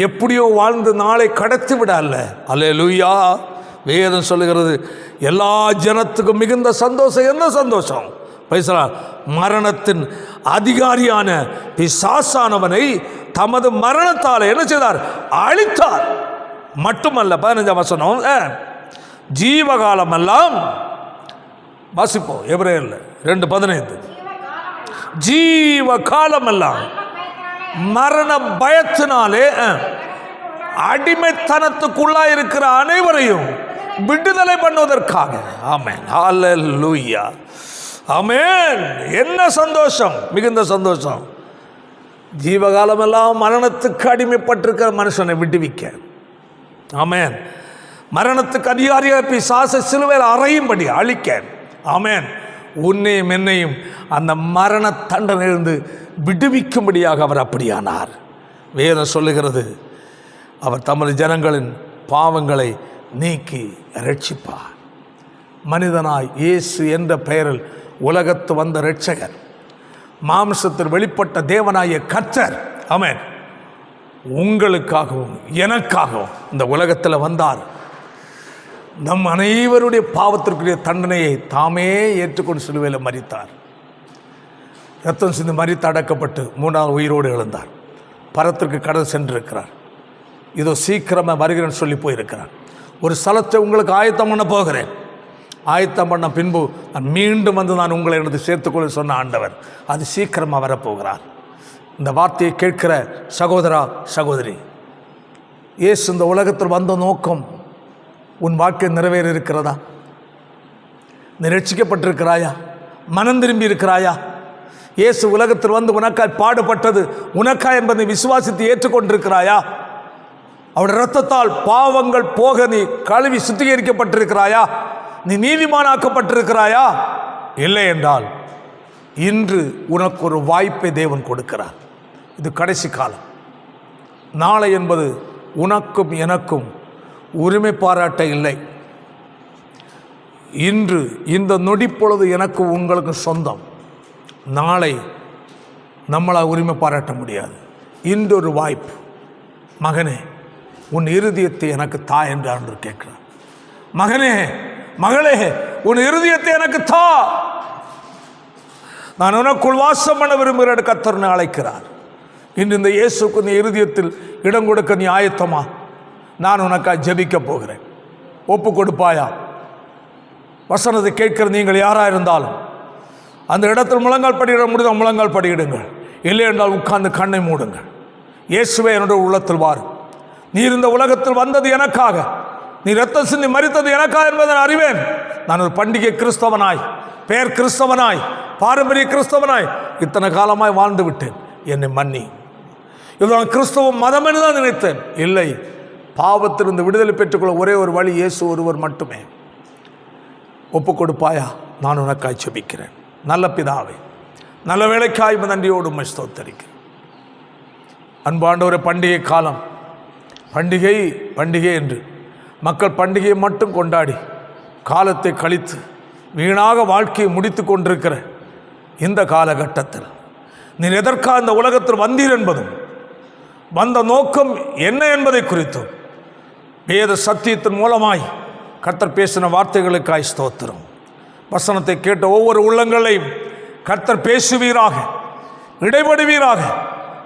எப்படியோ வாழ்ந்து நாளை கடத்தி விட அல்ல. அல்லேலூயா. வேதம் சொல்லுகிறது, எல்லா ஜனத்துக்கும் மிகுந்த சந்தோஷம். என்ன சந்தோஷம்? Price the Lord. மரணத்தின் அதிகாரியான பிசாசானவனை தமது மரணத்தால் என்ன செய்தார்? அழித்தார். மட்டுமல்ல, 15ஆம் வசனம், ஜீவகாலமெல்லாம் வாசிப்போம். எபிரேயர்ல 2:15, ஜீவ காலமெல்லாம் மரண பயத்தினாலே அடிமைத்தனத்துக்குள்ளா இருக்கிற அனைவரையும் விடுதலை பண்ணுவதற்காக. ஆமென். ஹல்லேலூயா. ஆமென். என்ன சந்தோஷம், மிகுந்த சந்தோஷம். ஜீவகாலமெல்லாம் மரணத்துக்கு அடிமைப்பட்டிருக்கிற மனுஷனை விடுவிக்க. ஆமென். மரணத்துக்கு அதிகாரியாக பிசாசை சிலுவையில் அறையும்படி அழிக்க. ஆமென். உன்னையும் என்னையும் அந்த மரண தண்டனையிலிருந்து விடுவிக்கும்படியாக அவர் அப்படியானார். வேதம் சொல்லுகிறது, அவர் தமது ஜனங்களின் பாவங்களை நீக்கி ரட்சிப்பார். மனிதனாய் இயேசு என்ற பெயரில் உலகத்து வந்த இரட்சகர், மாம்சத்தில் வெளிப்பட்ட தேவனாகிய கர்த்தர், ஆமென், உங்களுக்காகவும் எனக்காகவும் இந்த உலகத்தில் வந்தார். நம் அனைவருடைய பாவத்திற்குரிய தண்டனையை தாமே ஏற்றுக்கொண்டு சிலுவையில் மரித்தார். ரத்தம் சிந்து மரித்து அடக்கப்பட்டு 3ஆவது உயிரோடு எழுந்தார். பரத்திற்கு கடல் சென்றிருக்கிறார். இதோ சீக்கிரமாக வருகிறேன்னு சொல்லி போயிருக்கிறார். ஒரு ஸ்தலத்தை உங்களுக்கு ஆயத்தம் பண்ண போகிறேன், ஆயத்தம் பண்ண பின்பு நான் மீண்டும் வந்து நான் உங்களை எனது சேர்த்துக்கொள்ள சொன்ன ஆண்டவர் அது சீக்கிரமாக வரப்போகிறார். இந்த வார்த்தையை கேட்கிற சகோதரா, சகோதரி, இயேசு இந்த உலகத்தில் வந்த நோக்கம் உன் வாழ்க்கை நிறைவேற இருக்கிறதா? நீ ரட்சிக்கப்பட்டிருக்கிறாயா? மனம் திரும்பி இருக்கிறாயா? இயேசு உலகத்தில் வந்து உனக்காய் பாடுபட்டது உனக்காய் என்பதை விசுவாசித்து ஏற்றுக்கொண்டிருக்கிறாயா? அவருடைய இரத்தத்தால் பாவங்கள் போக நீ கழுவி சுத்திகரிக்கப்பட்டிருக்கிறாயா? நீ நீதிமானாக்கப்பட்டிருக்கிறாயா? இல்லை என்றால் இன்று உனக்கு ஒரு வாய்ப்பை தேவன் கொடுக்கிறார். இது கடைசி காலம். நாளை என்பது உனக்கும் எனக்கும் உரிமை பாராட்ட இல்லை. இன்று இந்த நொடிப்பொழுது எனக்கு உங்களுக்கு சொந்தம். நாளை நம்மளால் உரிமை பாராட்ட முடியாது. இன்று ஒரு வாய்ப்பு. மகனே, உன் இருதயத்தை எனக்கு தா என்று ஆண்டவர் கேட்கிறார். மகனே, மகளே, உன் இருதயத்தை எனக்கு தா, நான் உனக்குள் வாசம் பண்ண விரும்புகிற கர்த்தர் அழைக்கிறார். இன்று இந்த இயேசுக்கு நீ இருதயத்தில் இடம் கொடுக்க நீ ஆயத்தமா? நான் உனக்காக ஜெபிக்க போகிறேன். ஒப்பு கொடுப்பாயா? வசனத்தை கேட்கிற நீங்கள் யாராக இருந்தாலும் அந்த இடத்தில் முழங்கால் படியிட முடிந்தால் முழங்கால் படியிடுங்கள். இல்லை என்றால் உட்கார்ந்து கண்ணை மூடுங்கள். இயேசுவே என்னுடைய உள்ளத்தில் வாரு. நீர் இந்த உலகத்தில் வந்தது எனக்காக, நீ ரத்தம் சிந்தி மரித்தது எனக்காக என்பதை நான் அறிவேன். நான் ஒரு பண்டிகை கிறிஸ்தவனாய், பெயர் கிறிஸ்தவனாய், பாரம்பரிய கிறிஸ்தவனாய் இத்தனை காலமாய் வாழ்ந்து விட்டேன். என்னை மன்னி. இது நான் கிறிஸ்தவ மதம் என்று தான் நினைத்தேன். இல்லை, பாவத்திலிருந்து விடுதலை பெற்றுக்கொள்ள ஒரே ஒரு வழி இயேசு ஒருவர் மட்டுமே. ஒப்பு கொடுப்பாயா? நான் உனக்காய் ஜெபிக்கிறேன். நல்ல பிதாவே, நல்ல வேளைக்காய் நன்றியோடு உம்மை ஸ்தோத்திரிக்கிறேன். அன்பாண்டவரே, பண்டிகை காலம், பண்டிகை பண்டிகை என்று மக்கள் பண்டிகையை மட்டும் கொண்டாடி காலத்தை கழித்து வீணாக வாழ்க்கையை முடித்து கொண்டிருக்கிற இந்த காலகட்டத்தில் நீர் எதற்காக இந்த உலகத்தில் வந்தீர் என்பதும் வந்த நோக்கம் என்ன என்பதை குறித்தும் வேத சத்தியத்தின் மூலமாய் கர்த்தர் பேசின வார்த்தைகளுக்காய் ஸ்தோத்திரம். வசனத்தை கேட்ட ஒவ்வொரு உள்ளங்களையும் கர்த்தர் பேசுவீராக, இடைபடுவீராக.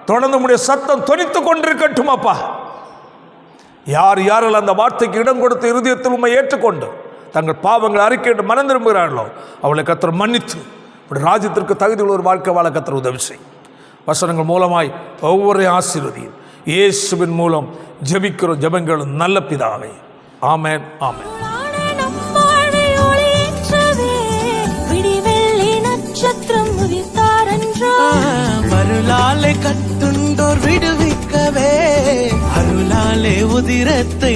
தொடர்ந்து உம்முடைய சத்தம் தொனித்து கொண்டிருக்கட்டும் அப்பா. யார் யாரில் அந்த வார்த்தைக்கு இடம் கொடுத்து இருதயத்தில் உம்மை ஏற்றுக்கொண்டு தங்கள் பாவங்களை அறிக்கையிட்டு மனம் திரும்புகிறார்களோ அவளை கர்த்தர் மன்னித்து ராஜ்யத்திற்கு தகுதியுள்ள ஒரு வாழ்க்கை வாழ கர்த்தர் உதவி செய்யும். வசனங்கள் மூலமாய் ஒவ்வொரு ஆசீர்வதியும் இயேசுவின் மூலம் ஜெபிக்கிறோம் ஜெபங்களும் நல்ல பிதாவே. ஆமென், ஆமென். அருளாலே கட்டுண்டோர் விடுவிக்கவே, அருளாலே உதிரத்தை